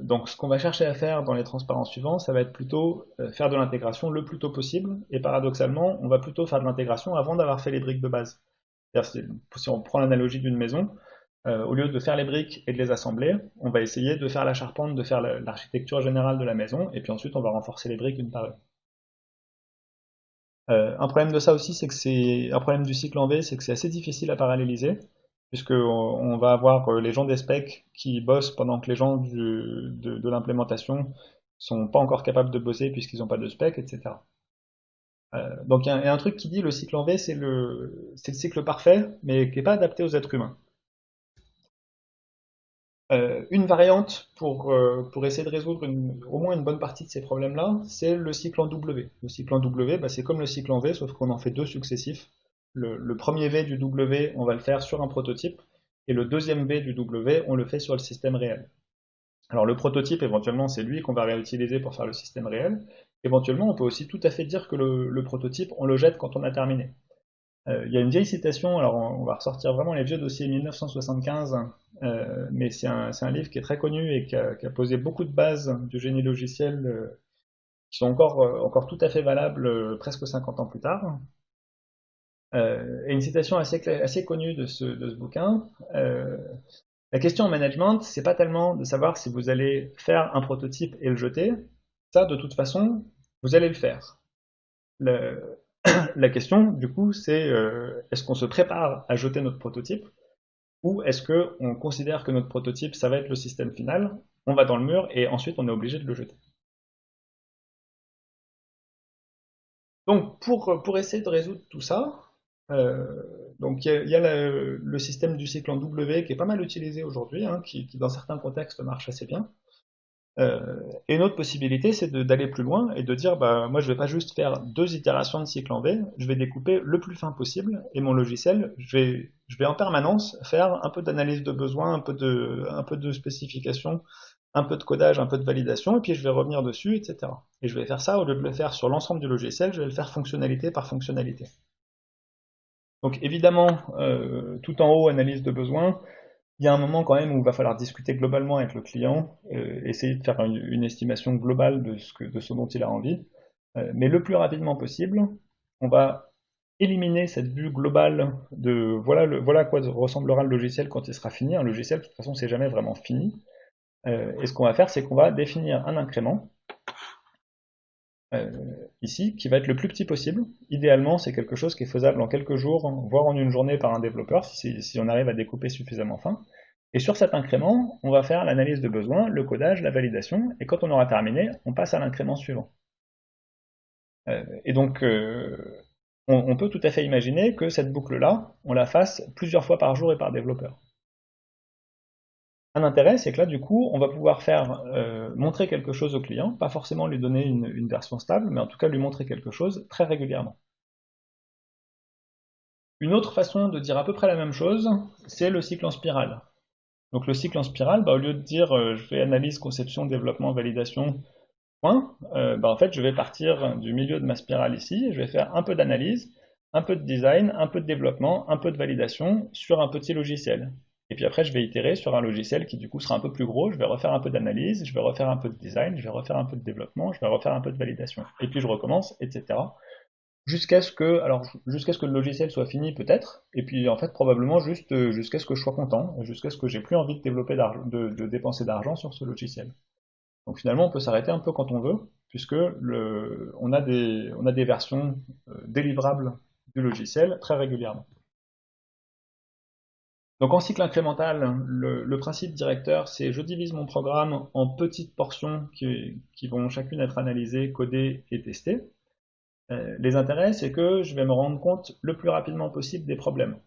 Donc, ce qu'on va chercher à faire dans les transparences suivants, ça va être plutôt faire de l'intégration le plus tôt possible. Et paradoxalement, on va plutôt faire de l'intégration avant d'avoir fait les briques de base. Si on prend l'analogie d'une maison, au lieu de faire les briques et de les assembler, on va essayer de faire la charpente, de faire l'architecture générale de la maison, et puis ensuite on va renforcer les briques une par une. Un problème de ça aussi, c'est que c'est un problème du cycle en V, c'est que c'est assez difficile à paralléliser, puisque on va avoir les gens des specs qui bossent pendant que les gens de l'implémentation sont pas encore capables de bosser puisqu'ils n'ont pas de spec, etc. Donc il y a un truc qui dit le cycle en V, c'est le cycle parfait, mais qui n'est pas adapté aux êtres humains. Une variante pour essayer de résoudre au moins une bonne partie de ces problèmes-là, c'est le cycle en W. Le cycle en W, bah, c'est comme le cycle en V, sauf qu'on en fait deux successifs. Le premier V du W, on va le faire sur un prototype, et le deuxième V du W, on le fait sur le système réel. Alors le prototype, éventuellement, c'est lui qu'on va réutiliser pour faire le système réel. Éventuellement, on peut aussi tout à fait dire que le prototype, on le jette quand on a terminé. Il y a une vieille citation, alors on va ressortir vraiment les vieux dossiers 1975, mais c'est un livre qui est très connu et qui a posé beaucoup de bases du génie logiciel qui sont encore tout à fait valables presque 50 ans plus tard. Et une citation assez connue de ce bouquin. La question en management, c'est pas tellement de savoir si vous allez faire un prototype et le jeter. Ça, de toute façon, vous allez le faire. Le, la question, du coup, c'est est-ce qu'on se prépare à jeter notre prototype ou est-ce qu'on considère que notre prototype, ça va être le système final, on va dans le mur et ensuite on est obligé de le jeter. Donc, pour essayer de résoudre tout ça, euh, donc il y a le système du cycle en W qui est pas mal utilisé aujourd'hui, hein, qui dans certains contextes marche assez bien. Et une autre possibilité, c'est d'aller plus loin et de dire, bah, moi je vais pas juste faire 2 itérations de cycle en V, je vais découper le plus fin possible, et mon logiciel, je vais en permanence faire un peu d'analyse de besoin, un peu de spécification, un peu de codage, un peu de validation, et puis je vais revenir dessus, etc. Et je vais faire ça, au lieu de le faire sur l'ensemble du logiciel, je vais le faire fonctionnalité par fonctionnalité. Donc évidemment, tout en haut, analyse de besoin, il y a un moment quand même où il va falloir discuter globalement avec le client, essayer de faire une estimation globale de ce dont il a envie. Mais le plus rapidement possible, on va éliminer cette vue globale de voilà à quoi ressemblera le logiciel quand il sera fini. Un logiciel, de toute façon, c'est jamais vraiment fini. Et ce qu'on va faire, c'est qu'on va définir un incrément, ici, qui va être le plus petit possible. Idéalement, c'est quelque chose qui est faisable en quelques jours, voire en une journée par un développeur, si on arrive à découper suffisamment fin. Et sur cet incrément, on va faire l'analyse de besoin, le codage, la validation, et quand on aura terminé, on passe à l'incrément suivant. Et donc, on peut tout à fait imaginer que cette boucle-là, on la fasse plusieurs fois par jour et par développeur. Un intérêt, c'est que là, du coup, on va pouvoir faire montrer quelque chose au client, pas forcément lui donner une version stable, mais en tout cas lui montrer quelque chose très régulièrement. Une autre façon de dire à peu près la même chose, c'est le cycle en spirale. Donc le cycle en spirale, bah, au lieu de dire je fais analyse, conception, développement, validation, point, bah, en fait je vais partir du milieu de ma spirale ici, je vais faire un peu d'analyse, un peu de design, un peu de développement, un peu de validation sur un petit logiciel. Et puis après je vais itérer sur un logiciel qui du coup sera un peu plus gros, je vais refaire un peu d'analyse, je vais refaire un peu de design, je vais refaire un peu de développement, je vais refaire un peu de validation. Et puis je recommence, etc. Jusqu'à ce que le logiciel soit fini peut-être, et puis en fait probablement juste jusqu'à ce que je sois content, jusqu'à ce que j'ai plus envie de développer de dépenser d'argent sur ce logiciel. Donc finalement, on peut s'arrêter un peu quand on veut, puisque on a des versions délivrables du logiciel très régulièrement. Donc en cycle incrémental, le principe directeur, c'est je divise mon programme en petites portions qui vont chacune être analysées, codées et testées. Les intérêts, c'est que je vais me rendre compte le plus rapidement possible des problèmes.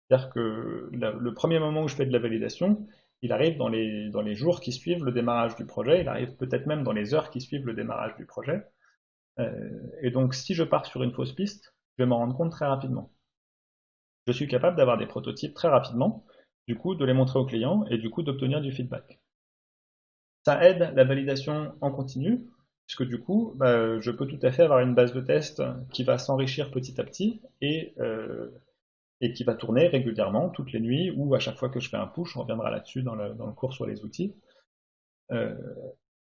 C'est-à-dire que le premier moment où je fais de la validation, il arrive dans les jours qui suivent le démarrage du projet, il arrive peut-être même dans les heures qui suivent le démarrage du projet. Et donc si je pars sur une fausse piste, je vais m'en rendre compte très rapidement. Je suis capable d'avoir des prototypes très rapidement, du coup de les montrer au client et du coup d'obtenir du feedback. Ça aide la validation en continu, puisque du coup, bah, je peux tout à fait avoir une base de test qui va s'enrichir petit à petit et qui va tourner régulièrement, toutes les nuits, ou à chaque fois que je fais un push, on reviendra là-dessus dans le cours sur les outils. Euh,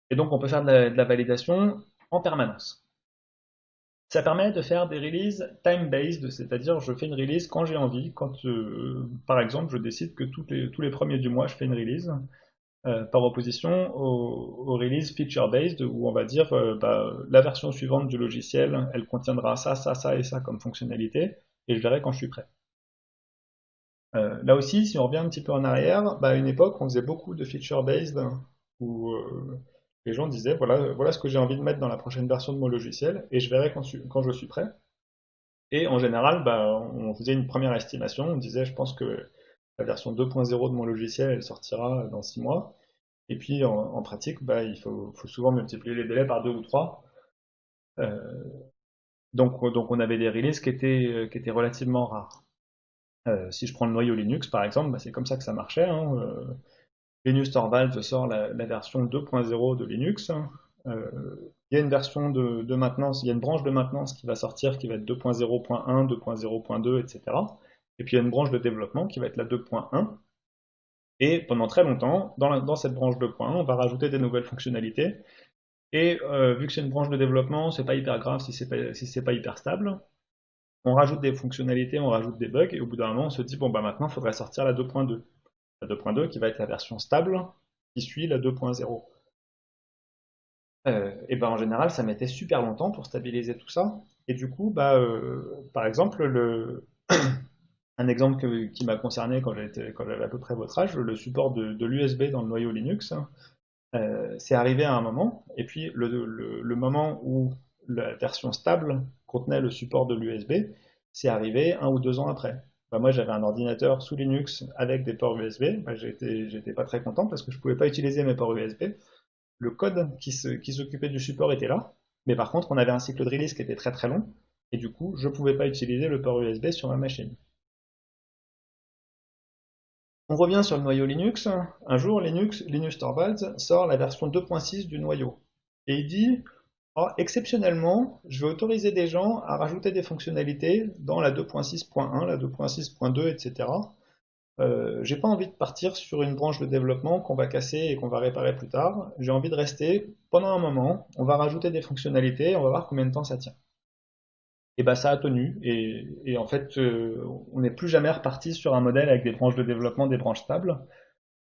et donc on peut faire de la validation en permanence. Ça permet de faire des releases time-based, c'est-à-dire je fais une release quand j'ai envie, quand par exemple je décide que tous les premiers du mois je fais une release, par opposition aux releases feature-based où on va dire bah, la version suivante du logiciel elle contiendra ça, ça, ça et ça comme fonctionnalité et je verrai quand je suis prêt. Là aussi, si on revient un petit peu en arrière, bah, à une époque, on faisait beaucoup de feature-based où les gens disaient voilà ce que j'ai envie de mettre dans la prochaine version de mon logiciel et je verrai quand je suis prêt. Et en général, bah, on faisait une première estimation, on disait je pense que la version 2.0 de mon logiciel elle sortira dans 6 mois. Et puis en pratique, bah, faut souvent multiplier les délais par 2 ou 3. Euh, donc on avait des releases qui étaient relativement rares. Si je prends le noyau Linux par exemple, bah, c'est comme ça que ça marchait, hein. Linus Torvalds sort la version 2.0 de Linux. Il y a une version de maintenance, il y a une branche de maintenance qui va sortir qui va être 2.0.1, 2.0.2, etc. Et puis il y a une branche de développement qui va être la 2.1. Et pendant très longtemps, dans cette branche 2.1, on va rajouter des nouvelles fonctionnalités. Et vu que c'est une branche de développement, c'est pas hyper grave si c'est pas hyper stable. On rajoute des fonctionnalités, on rajoute des bugs, et au bout d'un moment, on se dit bon bah maintenant, il faudrait sortir la 2.2. La 2.2 qui va être la version stable qui suit la 2.0. Et ben en général, ça mettait super longtemps pour stabiliser tout ça. Et du coup, bah, par exemple, un exemple qui m'a concerné quand j'avais à peu près votre âge, le support de l'USB dans le noyau Linux, c'est arrivé à un moment, et puis le moment où la version stable contenait le support de l'USB, c'est arrivé 1 ou 2 ans après. Bah, moi j'avais un ordinateur sous Linux avec des ports USB, bah, j'étais pas très content parce que je pouvais pas utiliser mes ports USB. Le code qui s'occupait du support était là, mais par contre on avait un cycle de release qui était très très long, et du coup je pouvais pas utiliser le port USB sur ma machine. On revient sur le noyau Linux. Un jour, Linus Torvalds sort la version 2.6 du noyau. Et il dit, oh, exceptionnellement, je vais autoriser des gens à rajouter des fonctionnalités dans la 2.6.1, la 2.6.2, etc. J'ai pas envie de partir sur une branche de développement qu'on va casser et qu'on va réparer plus tard. J'ai envie de rester pendant un moment, on va rajouter des fonctionnalités, on va voir combien de temps ça tient. Et bah ça a tenu, et en fait, on n'est plus jamais reparti sur un modèle avec des branches de développement, des branches stables.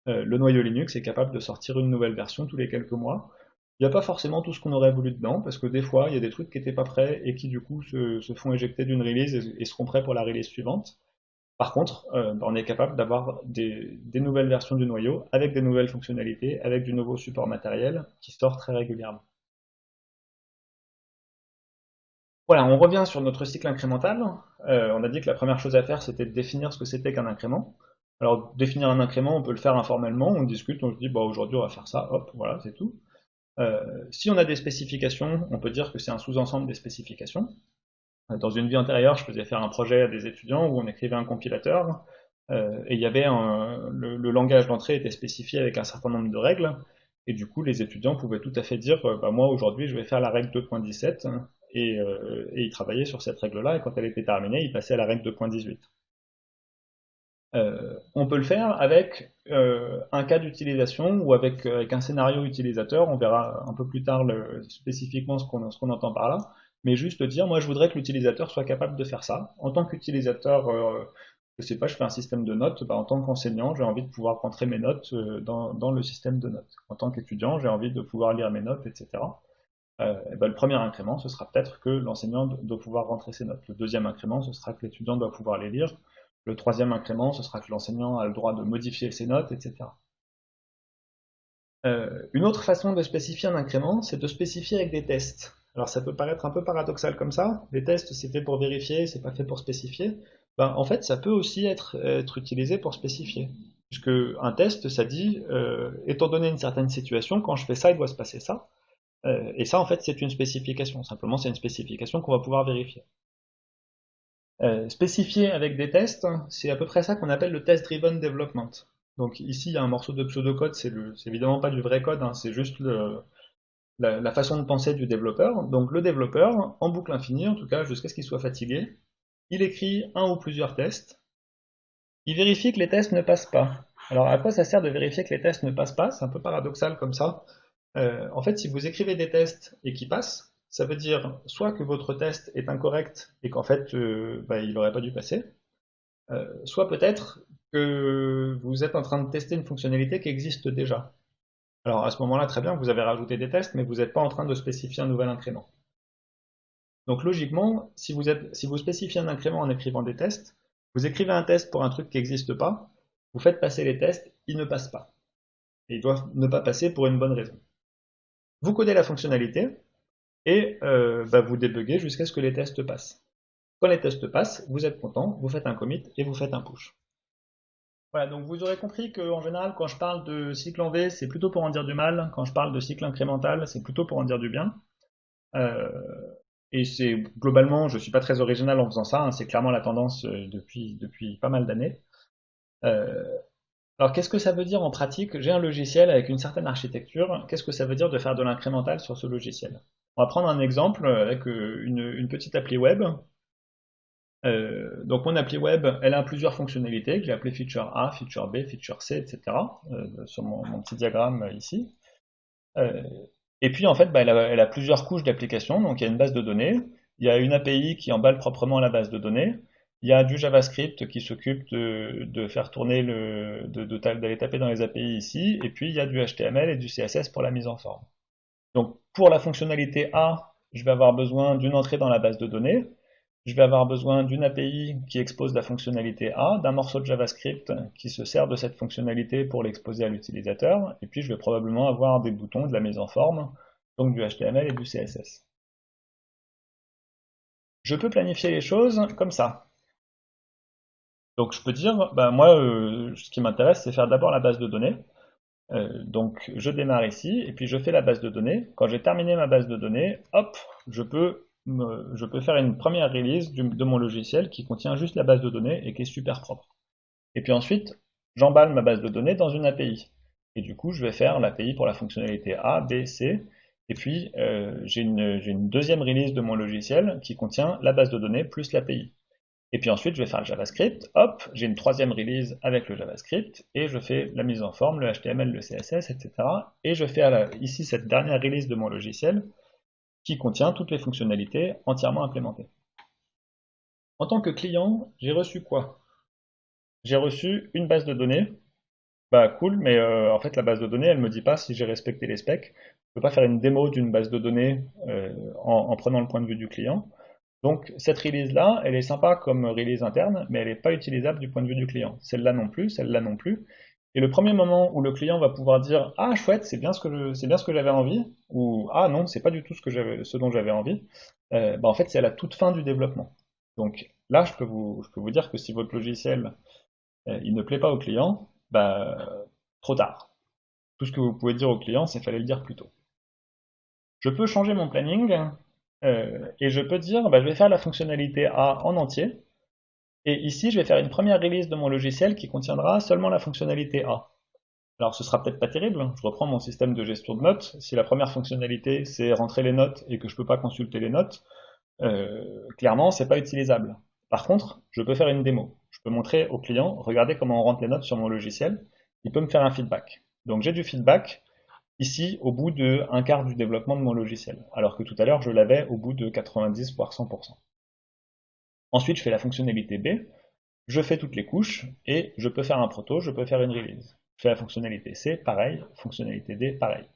Le noyau Linux est capable de sortir une nouvelle version tous les quelques mois. Il n'y a pas forcément tout ce qu'on aurait voulu dedans, parce que des fois, il y a des trucs qui n'étaient pas prêts et qui du coup se font éjecter d'une release et seront prêts pour la release suivante. Par contre, on est capable d'avoir des nouvelles versions du noyau avec des nouvelles fonctionnalités, avec du nouveau support matériel qui sort très régulièrement. Voilà, on revient sur notre cycle incrémental. On a dit que la première chose à faire, c'était de définir ce que c'était qu'un incrément. Alors, définir un incrément, on peut le faire informellement, on discute, on se dit, bah, aujourd'hui on va faire ça, hop, voilà, c'est tout. Si on a des spécifications, on peut dire que c'est un sous-ensemble des spécifications. Dans une vie antérieure, je faisais faire un projet à des étudiants où on écrivait un compilateur, et il y avait le langage d'entrée était spécifié avec un certain nombre de règles, et du coup les étudiants pouvaient tout à fait dire, bah, moi aujourd'hui je vais faire la règle 2.17, et ils travaillaient sur cette règle-là, et quand elle était terminée, ils passaient à la règle 2.18. On peut le faire avec un cas d'utilisation ou avec un scénario utilisateur, on verra un peu plus tard spécifiquement ce qu'on entend par là, mais juste dire, moi je voudrais que l'utilisateur soit capable de faire ça. En tant qu'utilisateur Je sais pas, je fais un système de notes, bah, en tant qu'enseignant, j'ai envie de pouvoir rentrer mes notes dans le système de notes. En tant qu'étudiant, j'ai envie de pouvoir lire mes notes, etc. Et ben, le premier incrément, ce sera peut-être que l'enseignant doit pouvoir rentrer ses notes. Le deuxième incrément, ce sera que l'étudiant doit pouvoir les lire. Le troisième incrément, ce sera que l'enseignant a le droit de modifier ses notes, etc. Une autre façon de spécifier un incrément, c'est de spécifier avec des tests. Alors ça peut paraître un peu paradoxal comme ça, les tests c'est fait pour vérifier, c'est pas fait pour spécifier. Ben, en fait ça peut aussi être utilisé pour spécifier. Puisque un test ça dit, étant donné une certaine situation, quand je fais ça il doit se passer ça. Et ça en fait c'est une spécification, simplement c'est une spécification qu'on va pouvoir vérifier. Spécifier avec des tests, c'est à peu près ça qu'on appelle le test-driven development. Donc ici, il y a un morceau de pseudocode, c'est évidemment pas du vrai code, hein, c'est juste la façon de penser du développeur. Donc le développeur, en boucle infinie, en tout cas jusqu'à ce qu'il soit fatigué, il écrit un ou plusieurs tests, il vérifie que les tests ne passent pas. Alors à quoi ça sert de vérifier que les tests ne passent pas? C'est un peu paradoxal comme ça. En fait, si vous écrivez des tests et qu'ils passent, ça veut dire soit que votre test est incorrect et qu'en fait bah, il n'aurait pas dû passer, soit peut-être que vous êtes en train de tester une fonctionnalité qui existe déjà. Alors à ce moment-là, très bien, vous avez rajouté des tests, mais vous n'êtes pas en train de spécifier un nouvel incrément. Donc logiquement, si vous spécifiez un incrément en écrivant des tests, vous écrivez un test pour un truc qui n'existe pas, vous faites passer les tests, ils ne passent pas. Et ils doivent ne pas passer pour une bonne raison. Vous codez la fonctionnalité et bah, vous débuguez jusqu'à ce que les tests passent. Quand les tests passent, vous êtes content, vous faites un commit et vous faites un push. Voilà, donc vous aurez compris qu'en général, quand je parle de cycle en V, c'est plutôt pour en dire du mal. Quand je parle de cycle incrémental, c'est plutôt pour en dire du bien. Euh, et c'est globalement, je ne suis pas très original en faisant ça, hein, c'est clairement la tendance depuis pas mal d'années. Euh, alors qu'est-ce que ça veut dire en pratique? J'ai un logiciel avec une certaine architecture, qu'est-ce que ça veut dire de faire de l'incrémental sur ce logiciel? On va prendre un exemple avec une petite appli web. Donc mon appli web, elle a plusieurs fonctionnalités que j'ai appelées feature A, feature B, feature C, etc. Sur mon petit diagramme ici. Euh, et puis en fait, bah, elle a plusieurs couches d'application. Donc il y a une base de données, il y a une API qui emballe proprement la base de données, il y a du JavaScript qui s'occupe de faire tourner d'aller taper dans les API ici, et puis il y a du HTML et du CSS pour la mise en forme. Donc pour la fonctionnalité A, je vais avoir besoin d'une entrée dans la base de données. Je vais avoir besoin d'une API qui expose la fonctionnalité A, d'un morceau de JavaScript qui se sert de cette fonctionnalité pour l'exposer à l'utilisateur, et puis je vais probablement avoir des boutons, de la mise en forme, donc du HTML et du CSS. Je peux planifier les choses comme ça. Donc je peux dire, bah, moi, ce qui m'intéresse, c'est faire d'abord la base de données. Donc je démarre ici, et puis je fais la base de données. Quand j'ai terminé ma base de données, hop, je peux faire une première release de mon logiciel qui contient juste la base de données et qui est super propre. Et puis ensuite, j'emballe ma base de données dans une API. Et du coup, je vais faire l'API pour la fonctionnalité A, B, C. Et puis, j'ai une deuxième release de mon logiciel qui contient la base de données plus l'API. Et puis ensuite, je vais faire le JavaScript. Hop, j'ai une troisième release avec le JavaScript. Et je fais la mise en forme, le HTML, le CSS, etc. Et je fais ici cette dernière release de mon logiciel qui contient toutes les fonctionnalités entièrement implémentées. En tant que client, j'ai reçu quoi? J'ai reçu une base de données. Bah cool, mais en fait la base de données, elle me dit pas si j'ai respecté les specs. Je peux pas faire une démo d'une base de données en prenant le point de vue du client. Donc cette release-là, elle est sympa comme release interne, mais elle n'est pas utilisable du point de vue du client. Celle-là non plus, celle-là non plus. Et le premier moment où le client va pouvoir dire ah chouette, c'est bien ce que j'avais envie, ou ah non, c'est pas du tout ce dont j'avais envie, bah, en fait c'est à la toute fin du développement. Donc là, je peux vous dire que si votre logiciel il ne plaît pas au client, bah trop tard. Tout ce que vous pouvez dire au client, c'est fallait le dire plus tôt. Je peux changer mon planning et je peux dire bah, je vais faire la fonctionnalité A en entier. Et ici, je vais faire une première release de mon logiciel qui contiendra seulement la fonctionnalité A. Alors ce sera peut-être pas terrible, je reprends mon système de gestion de notes. Si la première fonctionnalité c'est rentrer les notes et que je peux pas consulter les notes, clairement c'est pas utilisable. Par contre, je peux faire une démo. Je peux montrer au client, regardez comment on rentre les notes sur mon logiciel. Il peut me faire un feedback. Donc j'ai du feedback ici au bout de un quart du développement de mon logiciel, alors que tout à l'heure je l'avais au bout de 90 voire 100%. Ensuite je fais la fonctionnalité B. je fais toutes les couches, et je peux faire un proto, je peux faire une release. Je fais la fonctionnalité C, pareil, fonctionnalité D, pareil.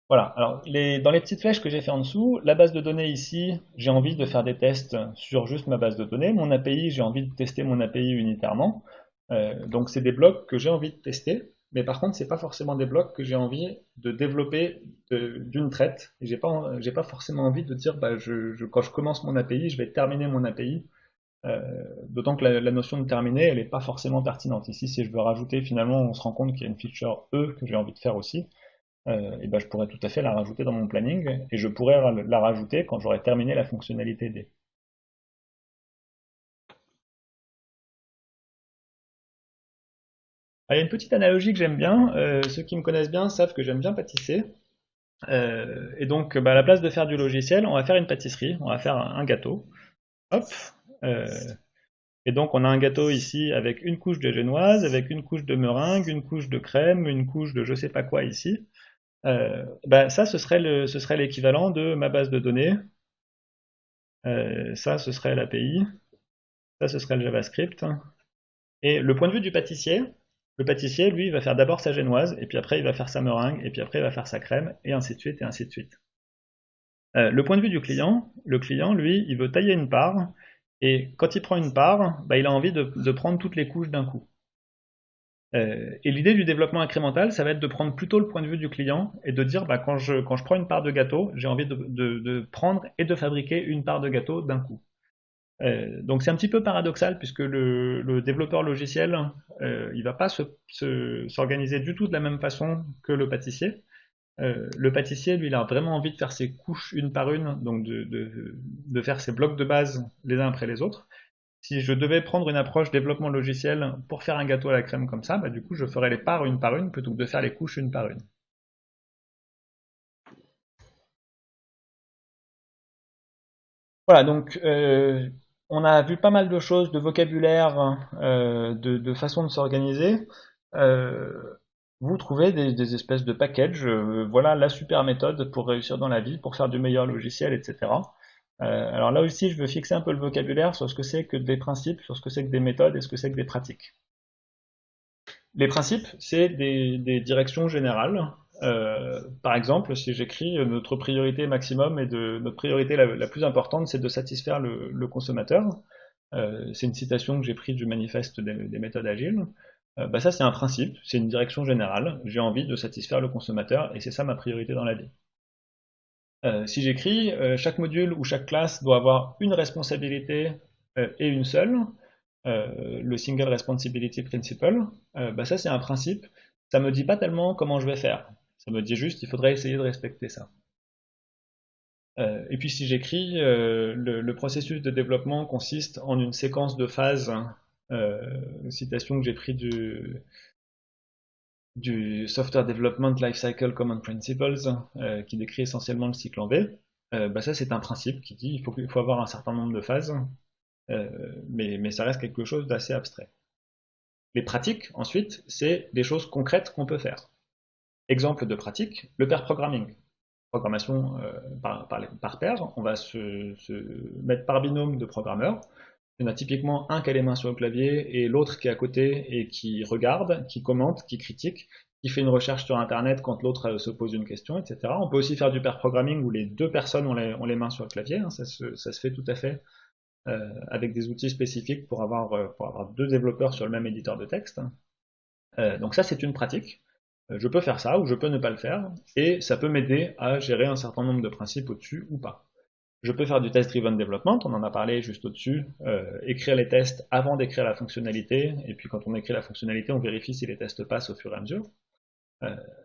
Voilà, alors dans les petites flèches que j'ai fait en dessous, la base de données ici, j'ai envie de faire des tests sur juste ma base de données. Mon API, j'ai envie de tester mon API unitairement. Donc c'est des blocs que j'ai envie de tester, mais par contre, c'est pas forcément des blocs que j'ai envie de développer d'une traite. Et j'ai pas forcément envie de dire, bah, quand je commence mon API, je vais terminer mon API. D'autant que la notion de terminer, elle n'est pas forcément pertinente. Ici, si je veux rajouter, finalement, on se rend compte qu'il y a une feature E que j'ai envie de faire aussi. Et ben, je pourrais tout à fait la rajouter dans mon planning et je pourrais la rajouter quand j'aurai terminé la fonctionnalité D. Ah, il y a une petite analogie que j'aime bien. Ceux qui me connaissent bien savent que j'aime bien pâtisser. Et donc, bah, à la place de faire du logiciel, on va faire une pâtisserie, on va faire un gâteau. Hop. Euh, et donc, on a un gâteau ici avec une couche de génoise, avec une couche de meringue, une couche de crème, une couche de je sais pas quoi ici. Bah, ça, ce serait l'équivalent de ma base de données. Ça, ce serait l'API. Ça, ce serait le JavaScript. Et le point de vue du pâtissier, le pâtissier, lui, il va faire d'abord sa génoise, et puis après, il va faire sa meringue, et puis après, il va faire sa crème, et ainsi de suite, et ainsi de suite. Le point de vue du client, le client, lui, il veut tailler une part, et quand il prend une part, bah, il a envie de prendre toutes les couches d'un coup. Et l'idée du développement incrémental, ça va être de prendre plutôt le point de vue du client et de dire, bah, quand je prends une part de gâteau, j'ai envie de prendre et de fabriquer une part de gâteau d'un coup. Donc c'est un petit peu paradoxal puisque le développeur logiciel, il va pas s'organiser du tout de la même façon que le pâtissier. Le pâtissier, lui, il a vraiment envie de faire ses couches une par une, donc de faire ses blocs de base les uns après les autres. Si je devais prendre une approche développement logiciel pour faire un gâteau à la crème comme ça, bah, du coup, je ferais les parts une par une plutôt que de faire les couches une par une. Voilà, donc on a vu pas mal de choses, de vocabulaire, de façon de s'organiser. Euh, Vous trouvez des espèces de packages, voilà la super méthode pour réussir dans la vie, pour faire du meilleur logiciel, etc. Alors là aussi, je veux fixer un peu le vocabulaire sur ce que c'est que des principes, sur ce que c'est que des méthodes et ce que c'est que des pratiques. Les principes, c'est des directions générales. Par exemple, si j'écris notre priorité maximum et notre priorité la plus importante, c'est de satisfaire le consommateur. C'est une citation que j'ai prise du manifeste des méthodes agiles. Bah ça, c'est un principe, c'est une direction générale. J'ai envie de satisfaire le consommateur et c'est ça ma priorité dans la vie. Si j'écris, chaque module ou chaque classe doit avoir une responsabilité et une seule, le Single Responsibility Principle, bah ça c'est un principe. Ça me dit pas tellement comment je vais faire. Ça me dit juste il faudrait essayer de respecter ça. Et puis si j'écris, le processus de développement consiste en une séquence de phases, citation que j'ai pris du Software Development Lifecycle Common Principles, qui décrit essentiellement le cycle en V. Bah ça c'est un principe qui dit il faut avoir un certain nombre de phases, mais ça reste quelque chose d'assez abstrait. Les pratiques, ensuite, c'est des choses concrètes qu'on peut faire. Exemple de pratique, le pair programming. Programmation par paire, on va se mettre par binôme de programmeurs. Il y en a typiquement un qui a les mains sur le clavier et l'autre qui est à côté et qui regarde, qui commente, qui critique, qui fait une recherche sur Internet quand l'autre se pose une question, etc. On peut aussi faire du pair programming où les deux personnes ont les mains sur le clavier, hein, ça se fait tout à fait avec des outils spécifiques pour avoir deux développeurs sur le même éditeur de texte. Donc ça, c'est une pratique. Je peux faire ça ou je peux ne pas le faire, et ça peut m'aider à gérer un certain nombre de principes au-dessus ou pas. Je peux faire du test-driven development, on en a parlé juste au-dessus, écrire les tests avant d'écrire la fonctionnalité, et puis quand on écrit la fonctionnalité, on vérifie si les tests passent au fur et à mesure.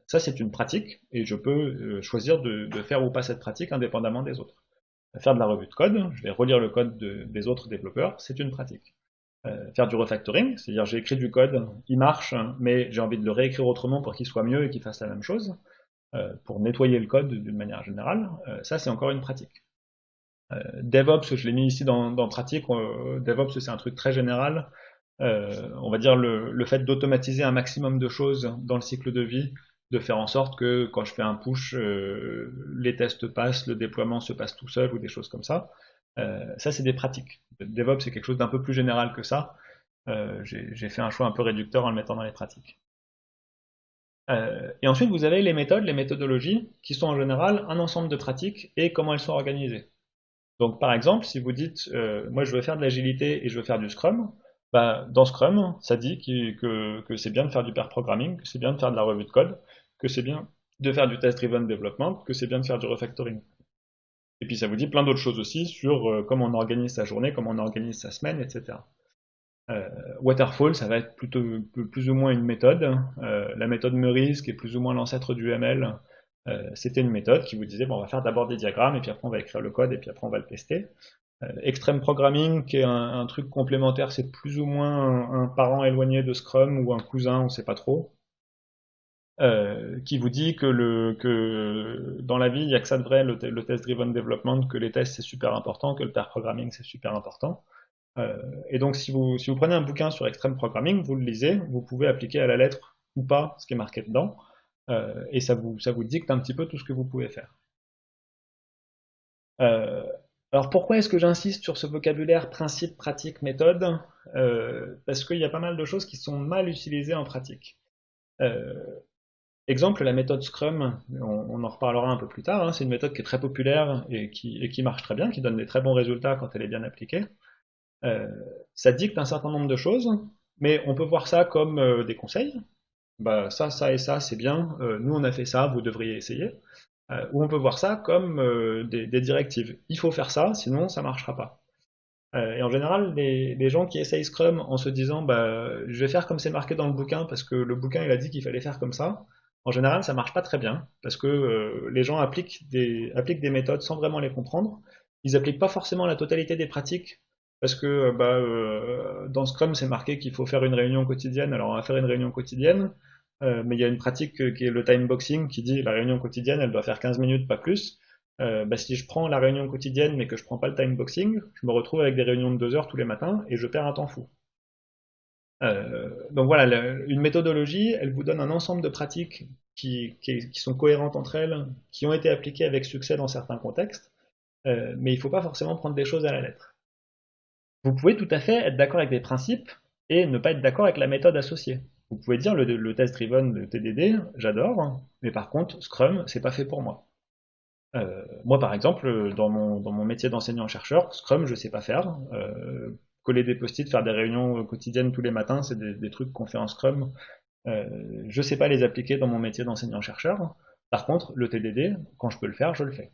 Ça, c'est une pratique, et je peux choisir de faire ou pas cette pratique indépendamment des autres. Faire de la revue de code, je vais relire le code des autres développeurs, c'est une pratique. Faire du refactoring, c'est-à-dire j'ai écrit du code, il marche, mais j'ai envie de le réécrire autrement pour qu'il soit mieux et qu'il fasse la même chose, pour nettoyer le code d'une manière générale, ça c'est encore une pratique. DevOps, je l'ai mis ici dans pratique, DevOps c'est un truc très général, on va dire le fait d'automatiser un maximum de choses dans le cycle de vie, de faire en sorte que quand je fais un push, les tests passent, le déploiement se passe tout seul ou des choses comme ça. Ça, c'est des pratiques. DevOps, c'est quelque chose d'un peu plus général que ça. J'ai fait un choix un peu réducteur en le mettant dans les pratiques. Et ensuite, vous avez les méthodes, les méthodologies, qui sont en général un ensemble de pratiques et comment elles sont organisées. Donc, par exemple, si vous dites, moi, je veux faire de l'agilité et je veux faire du Scrum, bah, dans Scrum, ça dit que c'est bien de faire du pair programming, que c'est bien de faire de la revue de code, que c'est bien de faire du test-driven development, que c'est bien de faire du refactoring. Et puis, ça vous dit plein d'autres choses aussi sur comment on organise sa journée, comment on organise sa semaine, etc. Euh, Waterfall, ça va être plutôt plus ou moins une méthode. La méthode Meurice, qui est plus ou moins l'ancêtre du ML, c'était une méthode qui vous disait bon, on va faire d'abord des diagrammes et puis après on va écrire le code et puis après on va le tester. Extreme Programming, qui est un truc complémentaire, c'est plus ou moins un parent éloigné de Scrum ou un cousin, on ne sait pas trop, qui vous dit que dans la vie, il n'y a que ça de vrai, le test-driven development, que les tests c'est super important, que le pair programming c'est super important. Et donc, si vous prenez un bouquin sur Extreme Programming, vous le lisez, vous pouvez appliquer à la lettre ou pas ce qui est marqué dedans, et ça vous dicte un petit peu tout ce que vous pouvez faire. Euh, alors, pourquoi est-ce que j'insiste sur ce vocabulaire principe, pratique, méthode? Parce qu'il y a pas mal de choses qui sont mal utilisées en pratique. Euh, Exemple, la méthode Scrum, on en reparlera un peu plus tard, hein, c'est une méthode qui est très populaire et qui marche très bien, qui donne des très bons résultats quand elle est bien appliquée. Euh, Ça dicte un certain nombre de choses, mais on peut voir ça comme des conseils. Bah, ça et ça, c'est bien. Nous, on a fait ça, vous devriez essayer. Ou on peut voir ça comme des directives. Il faut faire ça, sinon ça marchera pas. Et en général, les gens qui essayent Scrum en se disant bah, je vais faire comme c'est marqué dans le bouquin parce que le bouquin il a dit qu'il fallait faire comme ça, en général ça marche pas très bien parce que les gens appliquent des méthodes sans vraiment les comprendre. Ils appliquent pas forcément la totalité des pratiques parce que bah, dans Scrum c'est marqué qu'il faut faire une réunion quotidienne, alors on va faire une réunion quotidienne, mais il y a une pratique qui est le time boxing qui dit la réunion quotidienne elle doit faire 15 minutes, pas plus. Bah, si je prends la réunion quotidienne mais que je prends pas le time boxing, je me retrouve avec des réunions de 2 heures tous les matins et je perds un temps fou. Donc voilà, une méthodologie, elle vous donne un ensemble de pratiques qui sont cohérentes entre elles, qui ont été appliquées avec succès dans certains contextes, mais il ne faut pas forcément prendre des choses à la lettre. Vous pouvez tout à fait être d'accord avec des principes et ne pas être d'accord avec la méthode associée. Vous pouvez dire le test driven, le TDD, j'adore, mais par contre Scrum, c'est pas fait pour moi. Moi, par exemple, dans mon métier d'enseignant-chercheur, Scrum, je sais pas faire. Coller des post-it, faire des réunions quotidiennes tous les matins, c'est des trucs qu'on fait en Scrum. Je sais pas les appliquer dans mon métier d'enseignant-chercheur. Par contre, le TDD, quand je peux le faire, je le fais.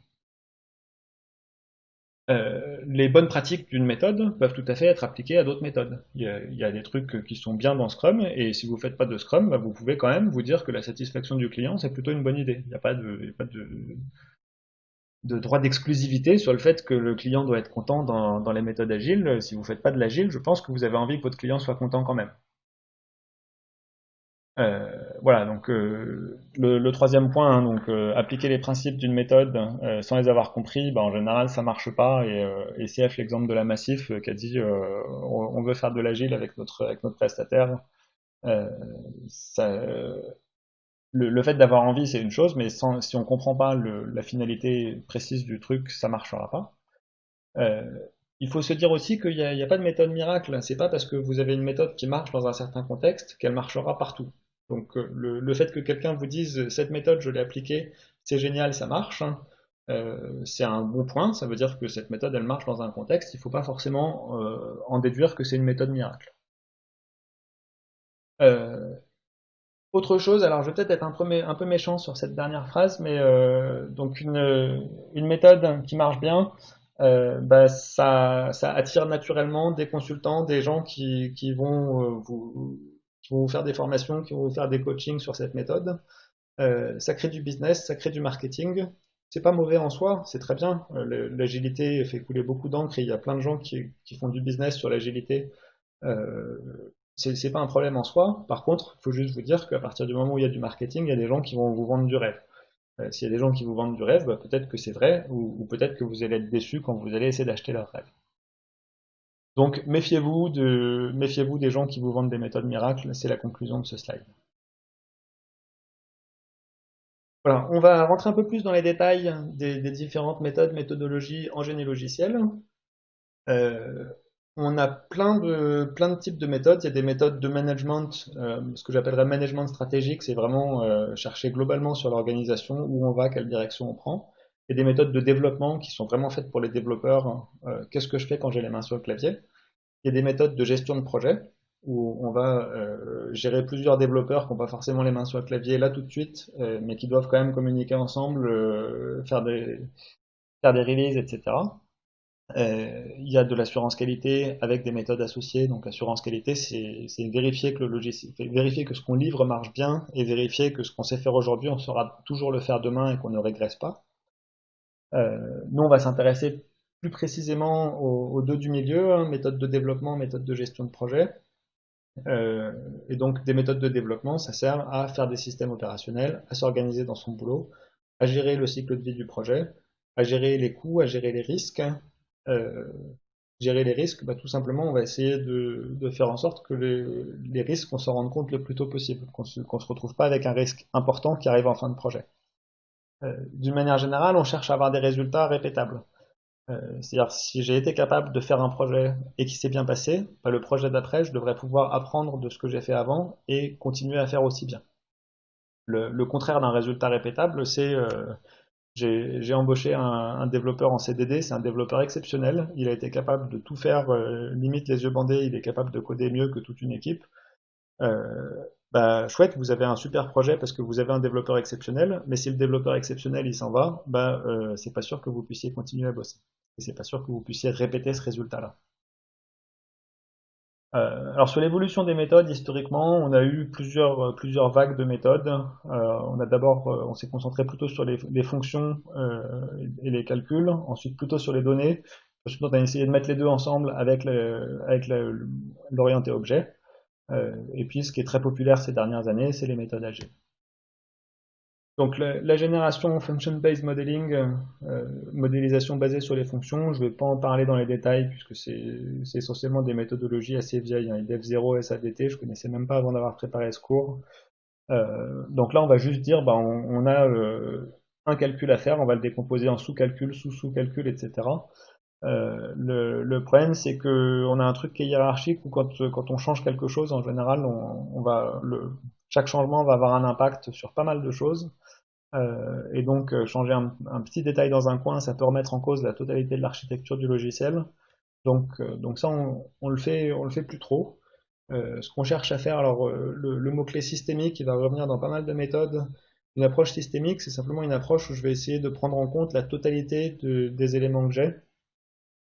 Les bonnes pratiques d'une méthode peuvent tout à fait être appliquées à d'autres méthodes. Il y a des trucs qui sont bien dans Scrum, et si vous ne faites pas de Scrum, bah, vous pouvez quand même vous dire que la satisfaction du client, c'est plutôt une bonne idée. Il n'y a pas de droit d'exclusivité sur le fait que le client doit être content dans les méthodes agiles. Si vous ne faites pas de l'agile, je pense que vous avez envie que votre client soit content quand même. Voilà, donc le troisième point, hein, donc appliquer les principes d'une méthode sans les avoir compris, bah, en général ça marche pas. Et CF, l'exemple de la Massif qui a dit on veut faire de l'agile avec notre prestataire, euh, ça, le fait d'avoir envie c'est une chose, mais si on comprend pas la finalité précise du truc, ça marchera pas. Euh, il faut se dire aussi qu'il n'y a pas de méthode miracle. C'est pas parce que vous avez une méthode qui marche dans un certain contexte qu'elle marchera partout. Donc le fait que quelqu'un vous dise cette méthode je l'ai appliquée, c'est génial, ça marche, hein, c'est un bon point. Ça veut dire que cette méthode elle marche dans un contexte. Il ne faut pas forcément en déduire que c'est une méthode miracle. Euh, Autre chose, alors je vais peut-être être un peu méchant sur cette dernière phrase, mais donc une méthode qui marche bien, bah, ça attire naturellement des consultants, des gens qui vont vous faire des formations, qui vont vous faire des coachings sur cette méthode. Ça crée du business, ça crée du marketing. C'est pas mauvais en soi, c'est très bien. L'agilité fait couler beaucoup d'encre et il y a plein de gens qui font du business sur l'agilité. Euh, c'est pas un problème en soi. Par contre, il faut juste vous dire qu'à partir du moment où il y a du marketing, il y a des gens qui vont vous vendre du rêve. S'il y a des gens qui vous vendent du rêve, bah, peut-être que c'est vrai, ou peut-être que vous allez être déçu quand vous allez essayer d'acheter leur rêve. Donc méfiez-vous des gens qui vous vendent des méthodes miracles, c'est la conclusion de ce slide. Voilà, on va rentrer un peu plus dans les détails des différentes méthodes, méthodologies en génie logiciel. Euh, on a plein de types de méthodes. Il y a des méthodes de management, ce que j'appellerais management stratégique, c'est vraiment chercher globalement sur l'organisation, où on va, quelle direction on prend. Il y a des méthodes de développement qui sont vraiment faites pour les développeurs. Qu'est-ce que je fais quand j'ai les mains sur le clavier? Il y a des méthodes de gestion de projet, où on va gérer plusieurs développeurs qui n'ont pas forcément les mains sur le clavier là tout de suite, mais qui doivent quand même communiquer ensemble, faire des releases, etc. Il y a de l'assurance qualité avec des méthodes associées. Donc assurance qualité, c'est vérifier que le logiciel, vérifier que ce qu'on livre marche bien et vérifier que ce qu'on sait faire aujourd'hui, on saura toujours le faire demain et qu'on ne régresse pas. Nous, on va s'intéresser plus précisément aux deux du milieu, hein, méthode de développement, méthode de gestion de projet. Euh, et donc des méthodes de développement, ça sert à faire des systèmes opérationnels, à s'organiser dans son boulot, à gérer le cycle de vie du projet, à gérer les coûts, à gérer les risques. Euh, Gérer les risques, bah, tout simplement, on va essayer de faire en sorte que les risques, on s'en rende compte le plus tôt possible, qu'on se retrouve pas avec un risque important qui arrive en fin de projet. D'une manière générale, on cherche à avoir des résultats répétables. C'est-à-dire, si j'ai été capable de faire un projet et qui s'est bien passé, bah, le projet d'après, je devrais pouvoir apprendre de ce que j'ai fait avant et continuer à faire aussi bien. Le contraire d'un résultat répétable, c'est j'ai embauché un développeur en CDD, c'est un développeur exceptionnel. Il a été capable de tout faire, limite les yeux bandés, il est capable de coder mieux que toute une équipe. Euh, Bah, chouette, vous avez un super projet parce que vous avez un développeur exceptionnel, mais si le développeur exceptionnel il s'en va, bah, c'est pas sûr que vous puissiez continuer à bosser. Et c'est pas sûr que vous puissiez répéter ce résultat-là. Alors sur l'évolution des méthodes, historiquement, on a eu plusieurs vagues de méthodes. On s'est concentré plutôt sur les fonctions et les calculs, ensuite plutôt sur les données. Ensuite, on a essayé de mettre les deux ensemble avec l'orienté objet. Et puis, ce qui est très populaire ces dernières années, c'est les méthodes agiles. Donc la génération function-based modeling, modélisation basée sur les fonctions, je ne vais pas en parler dans les détails puisque c'est essentiellement des méthodologies assez vieilles, hein. IDEF0, SADT, je ne connaissais même pas avant d'avoir préparé ce cours. Donc là, on va juste dire, bah, on a un calcul à faire, on va le décomposer en sous-calcul, sous-sous-calcul, etc. Le problème, c'est que on a un truc qui est hiérarchique où quand on change quelque chose, en général, chaque changement va avoir un impact sur pas mal de choses. Et donc, changer un petit détail dans un coin, ça peut remettre en cause la totalité de l'architecture du logiciel. Donc ça, on le fait plus trop. Ce qu'on cherche à faire, alors le mot-clé systémique, il va revenir dans pas mal de méthodes. Une approche systémique, c'est simplement une approche où je vais essayer de prendre en compte la totalité des éléments que j'ai.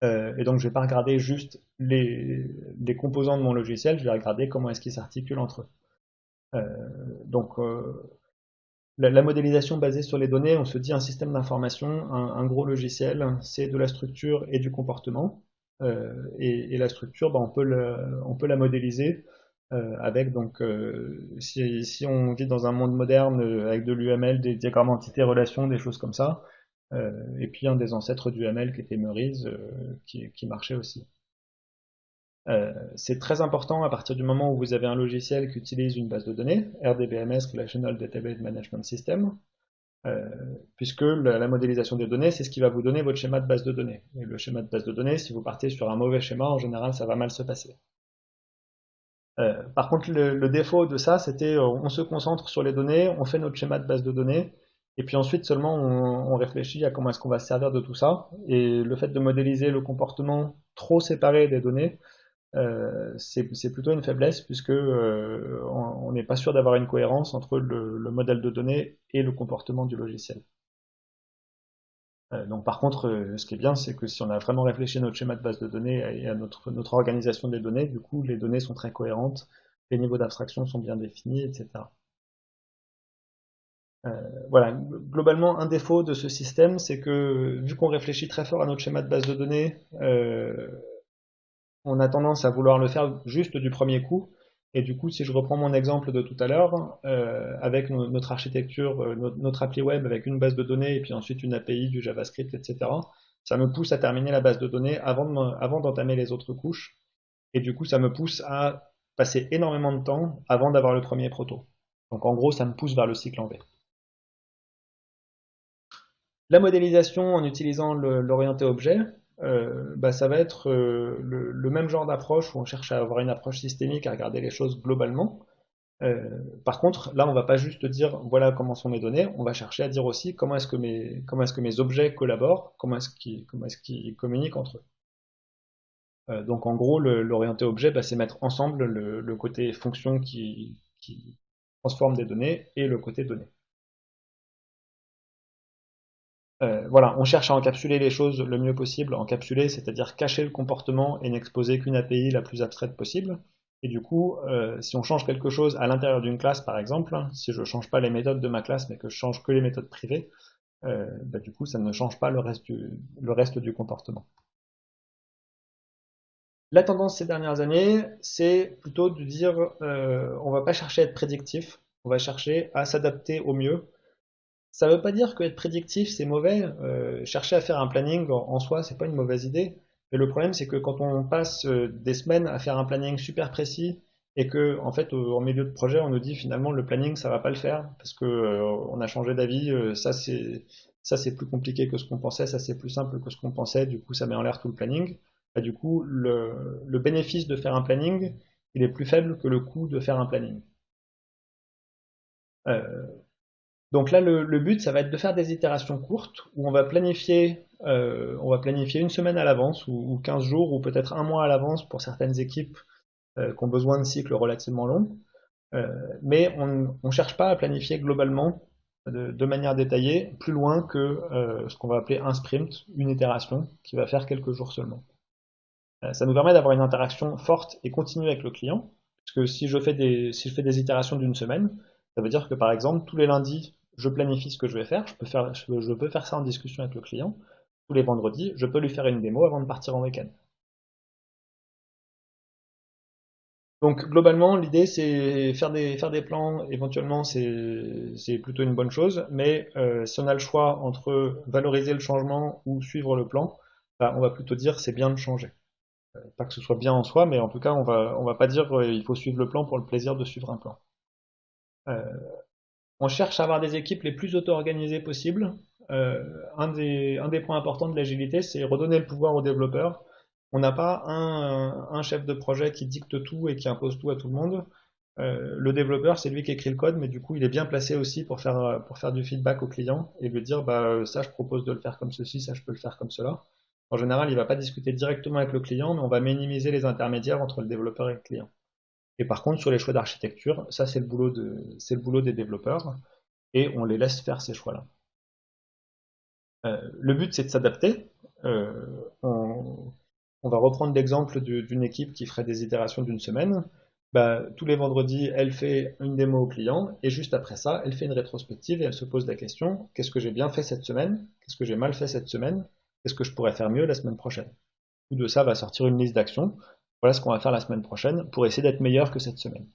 Et donc, je vais pas regarder juste les composants de mon logiciel, je vais regarder comment est-ce qu'ils s'articulent entre eux. Donc, la modélisation basée sur les données, on se dit un système d'information, un gros logiciel, c'est de la structure et du comportement. Et la structure, bah, on peut la modéliser avec donc si on vit dans un monde moderne avec de l'UML, des diagrammes entités relations, des choses comme ça, et puis un des ancêtres du ML qui était Meurize, qui marchait aussi. C'est très important à partir du moment où vous avez un logiciel qui utilise une base de données, RDBMS, Relational Database Management System, euh, puisque la modélisation des données, c'est ce qui va vous donner votre schéma de base de données. Et le schéma de base de données, si vous partez sur un mauvais schéma, en général, ça va mal se passer. Par contre, le défaut de ça, c'était on se concentre sur les données, on fait notre schéma de base de données, et puis ensuite seulement on réfléchit à comment est-ce qu'on va se servir de tout ça. Et le fait de modéliser le comportement trop séparé des données, c'est plutôt une faiblesse puisque on n'est pas sûr d'avoir une cohérence entre le modèle de données et le comportement du logiciel. Donc par contre, ce qui est bien, c'est que si on a vraiment réfléchi à notre schéma de base de données et à notre organisation des données, du coup, les données sont très cohérentes, les niveaux d'abstraction sont bien définis, etc. Voilà, globalement, un défaut de ce système, c'est que vu qu'on réfléchit très fort à notre schéma de base de données, on a tendance à vouloir le faire juste du premier coup. Et du coup, si je reprends mon exemple de tout à l'heure, avec notre architecture, notre appli web avec une base de données et puis ensuite une API, du JavaScript, etc., ça me pousse à terminer la base de données avant d'entamer les autres couches. Et du coup, ça me pousse à passer énormément de temps avant d'avoir le premier proto. Donc en gros, ça me pousse vers le cycle en V. La modélisation en utilisant l'orienté objet. bah, ça va être le même genre d'approche où on cherche à avoir une approche systémique, à regarder les choses globalement. Par contre, là, on va pas juste dire voilà comment sont mes données, on va chercher à dire aussi comment est-ce que mes objets collaborent, comment est-ce qu'ils communiquent entre eux. Donc en gros, l'orienté objet, bah, c'est mettre ensemble le côté fonction qui transforme des données et le côté données. Voilà, on cherche à encapsuler les choses le mieux possible. Encapsuler, c'est-à-dire cacher le comportement et n'exposer qu'une API la plus abstraite possible. Et du coup, si on change quelque chose à l'intérieur d'une classe, par exemple, si je ne change pas les méthodes de ma classe, mais que je change que les méthodes privées, bah, du coup, ça ne change pas le reste du comportement. La tendance ces dernières années, c'est plutôt de dire on va pas chercher à être prédictif, on va chercher à s'adapter au mieux. Ça ne veut pas dire que être prédictif c'est mauvais. Chercher à faire un planning en soi, c'est pas une mauvaise idée. Mais le problème, c'est que quand on passe des semaines à faire un planning super précis et que, en fait, en milieu de projet, on nous dit finalement le planning, ça va pas le faire parce que on a changé d'avis. Ça c'est plus compliqué que ce qu'on pensait, ça c'est plus simple que ce qu'on pensait. Du coup, ça met en l'air tout le planning. Bah, du coup, le bénéfice de faire un planning, il est plus faible que le coût de faire un planning. Euh, Donc là, le but, ça va être de faire des itérations courtes où on va planifier une semaine à l'avance ou 15 jours ou peut-être un mois à l'avance pour certaines équipes qui ont besoin de cycles relativement longs. Euh, mais on ne cherche pas à planifier globalement de manière détaillée plus loin que ce qu'on va appeler un sprint, une itération qui va faire quelques jours seulement. Ça nous permet d'avoir une interaction forte et continue avec le client, puisque si je fais des itérations d'une semaine, ça veut dire que par exemple, tous les lundis, je planifie ce que je vais faire, je peux faire ça en discussion avec le client. Tous les vendredis, je peux lui faire une démo avant de partir en week-end. Donc globalement, l'idée c'est faire des plans, éventuellement c'est plutôt une bonne chose, mais si on a le choix entre valoriser le changement ou suivre le plan, bah, on va plutôt dire c'est bien de changer. Pas que ce soit bien en soi, mais en tout cas, on va pas dire il faut suivre le plan pour le plaisir de suivre un plan. Euh, on cherche à avoir des équipes les plus auto-organisées possibles. Un des points importants de l'agilité, c'est redonner le pouvoir aux développeurs. On n'a pas un chef de projet qui dicte tout et qui impose tout à tout le monde. Le développeur, c'est lui qui écrit le code, mais du coup, il est bien placé aussi pour faire du feedback au client et lui dire, bah, ça, je propose de le faire comme ceci, ça, je peux le faire comme cela. En général, il ne va pas discuter directement avec le client, mais on va minimiser les intermédiaires entre le développeur et le client. Et par contre, sur les choix d'architecture, ça, c'est le boulot des développeurs et on les laisse faire ces choix-là. Le but, c'est de s'adapter. Euh, on, on va reprendre l'exemple d'une équipe qui ferait des itérations d'une semaine. Bah, tous les vendredis, elle fait une démo au client et juste après ça, elle fait une rétrospective et elle se pose la question, qu'est-ce que j'ai bien fait cette semaine? Qu'est-ce que j'ai mal fait cette semaine? Qu'est-ce que je pourrais faire mieux la semaine prochaine? Tout de ça va sortir une liste d'actions. Voilà ce qu'on va faire la semaine prochaine pour essayer d'être meilleur que cette semaine.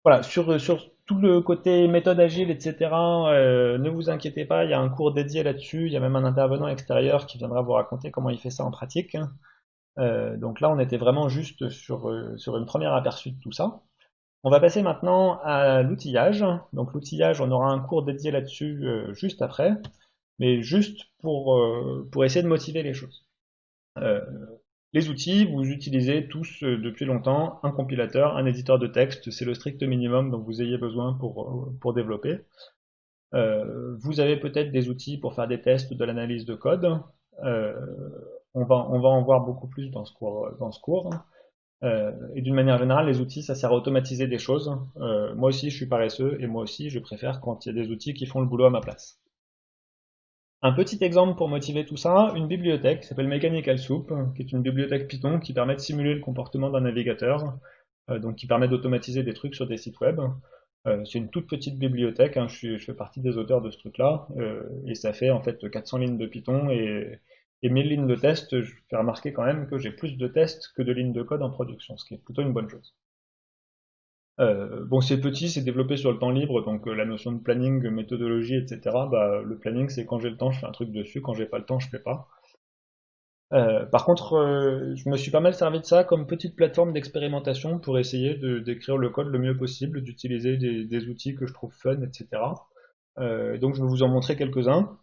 Voilà, sur tout le côté méthode agile, etc., ne vous inquiétez pas, il y a un cours dédié là-dessus, il y a même un intervenant extérieur qui viendra vous raconter comment il fait ça en pratique. Donc là, on était vraiment juste sur une première aperçu de tout ça. On va passer maintenant à l'outillage. Donc l'outillage, on aura un cours dédié là-dessus juste après, mais juste pour essayer de motiver les choses. Euh, les outils, vous utilisez tous depuis longtemps un compilateur, un éditeur de texte, c'est le strict minimum dont vous ayez besoin pour développer. Vous avez peut-être des outils pour faire des tests, de l'analyse de code. Euh, on va en voir beaucoup plus dans ce cours. Dans ce cours. Et d'une manière générale, les outils, ça sert à automatiser des choses. Moi aussi, je suis paresseux et moi aussi, je préfère quand il y a des outils qui font le boulot à ma place. Un petit exemple pour motiver tout ça, une bibliothèque qui s'appelle Mechanical Soup, qui est une bibliothèque Python qui permet de simuler le comportement d'un navigateur, donc qui permet d'automatiser des trucs sur des sites web. C'est une toute petite bibliothèque, hein, je fais partie des auteurs de ce truc-là, et ça fait en fait 400 lignes de Python et 1000 lignes de tests. Je fais remarquer quand même que j'ai plus de tests que de lignes de code en production, ce qui est plutôt une bonne chose. Bon, c'est petit, c'est développé sur le temps libre, donc la notion de planning, méthodologie, etc. Bah, le planning, c'est quand j'ai le temps, je fais un truc dessus, quand j'ai pas le temps, je fais pas. Par contre, je me suis pas mal servi de ça comme petite plateforme d'expérimentation pour essayer d'écrire le code le mieux possible, d'utiliser des outils que je trouve fun, etc. Donc je vais vous en montrer quelques-uns.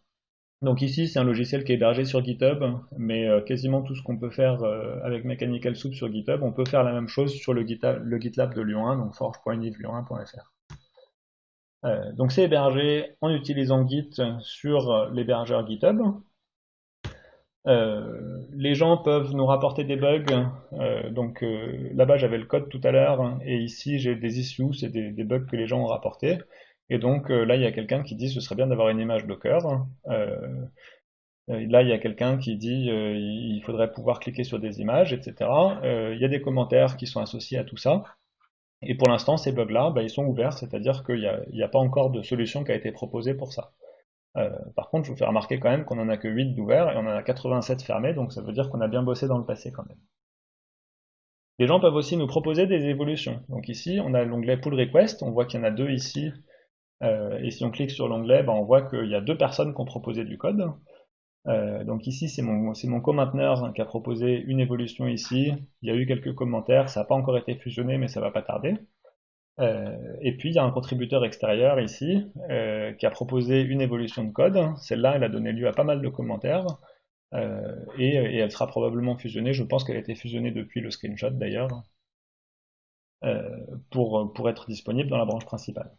Donc ici, c'est un logiciel qui est hébergé sur GitHub, mais quasiment tout ce qu'on peut faire avec Mechanical Soup sur GitHub, on peut faire la même chose sur le GitLab de Lyon 1, donc forge.lyon1.fr. Donc c'est hébergé en utilisant Git sur l'hébergeur GitHub. Les gens peuvent nous rapporter des bugs. Là-bas j'avais le code tout à l'heure, et ici j'ai des issues, c'est des bugs que les gens ont rapportés. Et donc là il y a quelqu'un qui dit ce serait bien d'avoir une image Docker. Là il y a quelqu'un qui dit il faudrait pouvoir cliquer sur des images, etc. Il y a des commentaires qui sont associés à tout ça. Et pour l'instant ces bugs-là, bah, ils sont ouverts, c'est-à-dire qu'il n'y a pas encore de solution qui a été proposée pour ça. Par contre, je vous fais remarquer quand même qu'on en a que 8 d'ouverts et on en a 87 fermés, donc ça veut dire qu'on a bien bossé dans le passé quand même. Les gens peuvent aussi nous proposer des évolutions. Donc ici, on a l'onglet Pull Request, on voit qu'il y en a deux ici, et si on clique sur l'onglet, on voit qu'il y a deux personnes qui ont proposé du code. Donc ici, c'est mon co-mainteneur qui a proposé une évolution ici. Il y a eu quelques commentaires, ça n'a pas encore été fusionné, mais ça va pas tarder. Et puis il y a un contributeur extérieur ici qui a proposé une évolution de code. Celle-là, elle a donné lieu à pas mal de commentaires et elle sera probablement fusionnée. Je pense qu'elle a été fusionnée depuis le screenshot d'ailleurs pour être disponible dans la branche principale.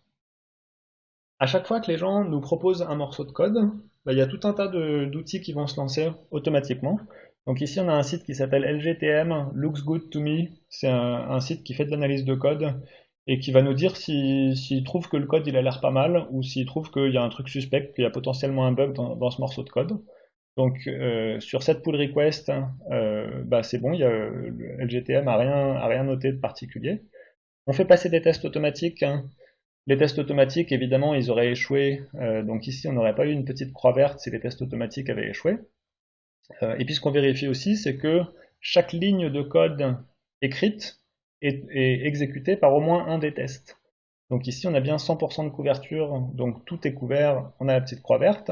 À chaque fois que les gens nous proposent un morceau de code, il y a tout un tas d'outils qui vont se lancer automatiquement. Donc ici on a un site qui s'appelle LGTM, Looks Good to Me. C'est un site qui fait de l'analyse de code et qui va nous dire s'il trouve que le code il a l'air pas mal ou s'il trouve qu'il y a un truc suspect, qu'il y a potentiellement un bug dans ce morceau de code. Donc sur cette pull request, c'est bon, le LGTM a rien noté de particulier. On fait passer des tests automatiques, hein. Les tests automatiques, évidemment, ils auraient échoué. Donc ici, on n'aurait pas eu une petite croix verte si les tests automatiques avaient échoué. Et puis ce qu'on vérifie aussi, c'est que chaque ligne de code écrite est exécutée par au moins un des tests. Donc ici, on a bien 100% de couverture, donc tout est couvert, on a la petite croix verte.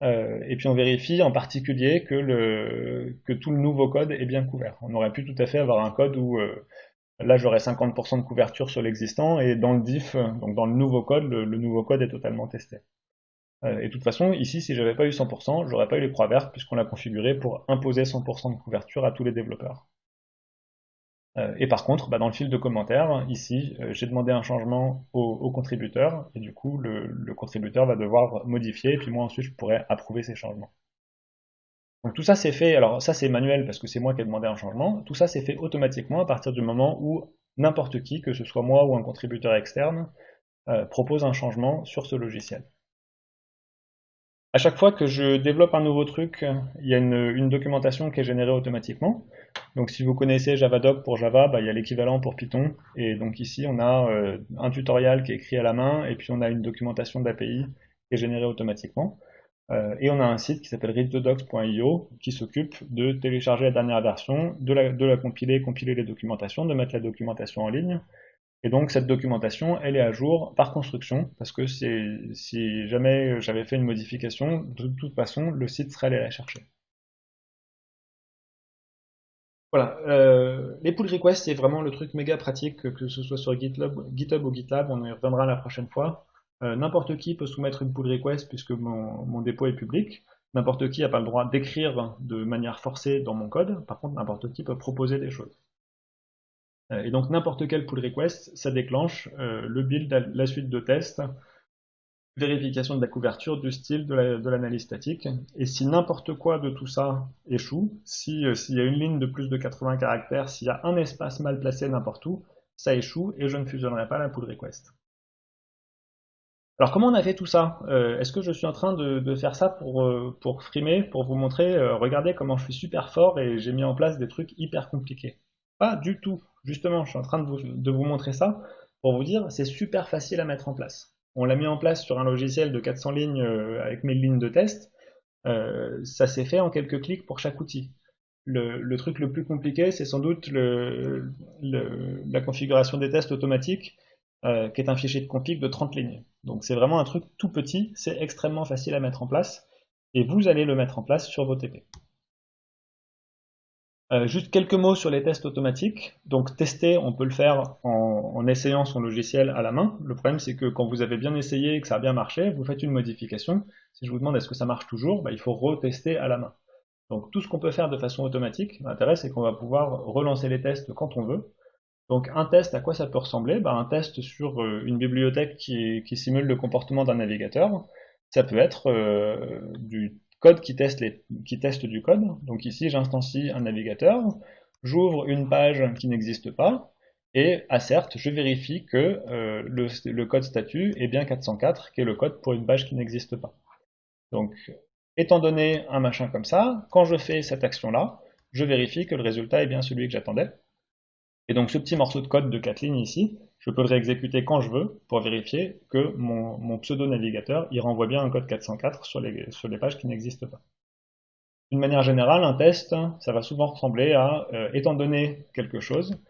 Et puis on vérifie en particulier que tout le nouveau code est bien couvert. On aurait pu tout à fait avoir un code où là j'aurais 50% de couverture sur l'existant et dans le diff, donc dans le nouveau code, le nouveau code est totalement testé. Et de toute façon, ici, si j'avais pas eu 100%, j'aurais pas eu les croix vertes puisqu'on l'a configuré pour imposer 100% de couverture à tous les développeurs. Et par contre, dans le fil de commentaires, ici, j'ai demandé un changement au contributeur, et du coup, le contributeur va devoir modifier, et puis moi ensuite, je pourrais approuver ces changements. Donc tout ça c'est fait, alors ça c'est manuel parce que c'est moi qui ai demandé un changement, tout ça c'est fait automatiquement à partir du moment où n'importe qui, que ce soit moi ou un contributeur externe, propose un changement sur ce logiciel. À chaque fois que je développe un nouveau truc, il y a une documentation qui est générée automatiquement. Donc si vous connaissez Javadoc pour Java, il y a l'équivalent pour Python. Et donc ici, on a un tutoriel qui est écrit à la main, et puis on a une documentation d'API qui est générée automatiquement. Et on a un site qui s'appelle readthedocs.io qui s'occupe de télécharger la dernière version, de la compiler les documentations, de mettre la documentation en ligne. Et donc cette documentation, elle est à jour par construction, parce que si jamais j'avais fait une modification, de toute façon, le site serait allé la chercher. Voilà, les pull requests, c'est vraiment le truc méga pratique, que ce soit sur GitHub ou GitLab, on y reviendra la prochaine fois. N'importe qui peut soumettre une pull request puisque mon dépôt est public. N'importe qui n'a pas le droit d'écrire de manière forcée dans mon code. Par contre, n'importe qui peut proposer des choses. Et donc n'importe quel pull request, ça déclenche le build, la suite de tests, vérification de la couverture, du style, de l'analyse statique. Et si n'importe quoi de tout ça échoue, s'il y a une ligne de plus de 80 caractères, s'il y a un espace mal placé n'importe où, ça échoue et je ne fusionnerai pas la pull request. Alors comment on a fait tout ça? Est-ce que je suis en train de faire ça pour frimer, pour vous montrer, regardez comment je suis super fort et j'ai mis en place des trucs hyper compliqués? Pas du tout. Justement, je suis en train de vous montrer ça pour vous dire c'est super facile à mettre en place. On l'a mis en place sur un logiciel de 400 lignes avec 1000 lignes de test. Ça s'est fait en quelques clics pour chaque outil. Le truc le plus compliqué, c'est sans doute la configuration des tests automatiques, qui est un fichier de config de 30 lignes. Donc c'est vraiment un truc tout petit, c'est extrêmement facile à mettre en place, et vous allez le mettre en place sur vos TP. Juste quelques mots sur les tests automatiques. Donc tester, on peut le faire en essayant son logiciel à la main. Le problème c'est que quand vous avez bien essayé et que ça a bien marché, vous faites une modification. Si je vous demande est-ce que ça marche toujours, bah, il faut retester à la main. Donc tout ce qu'on peut faire de façon automatique, l'intérêt c'est qu'on va pouvoir relancer les tests quand on veut. Donc un test, à quoi ça peut ressembler? Bah, un test sur une bibliothèque qui simule le comportement d'un navigateur. Ça peut être du code qui teste du code. Donc ici j'instancie un navigateur, j'ouvre une page qui n'existe pas, et assert, je vérifie que le code statut est bien 404, qui est le code pour une page qui n'existe pas. Donc étant donné un machin comme ça, quand je fais cette action-là, je vérifie que le résultat est bien celui que j'attendais. Et donc ce petit morceau de code de 4 lignes ici, je peux le réexécuter quand je veux pour vérifier que mon pseudo-navigateur il renvoie bien un code 404 sur les pages qui n'existent pas. D'une manière générale, un test, ça va souvent ressembler à, étant donné quelque chose,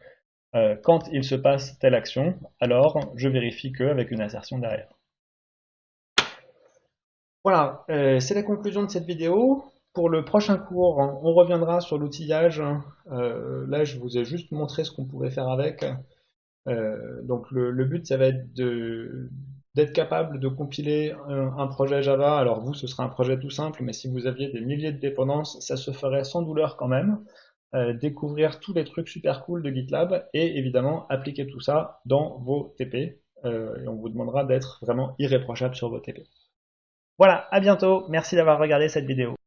quand il se passe telle action, alors je vérifie que avec une assertion derrière. Voilà, c'est la conclusion de cette vidéo. Pour le prochain cours, on reviendra sur l'outillage. Là, je vous ai juste montré ce qu'on pouvait faire avec. Donc le but, ça va être d'être capable de compiler un projet Java. Alors vous, ce sera un projet tout simple, mais si vous aviez des milliers de dépendances, ça se ferait sans douleur quand même. Découvrir tous les trucs super cool de GitLab et évidemment appliquer tout ça dans vos TP. Et on vous demandera d'être vraiment irréprochable sur vos TP. Voilà, à bientôt. Merci d'avoir regardé cette vidéo.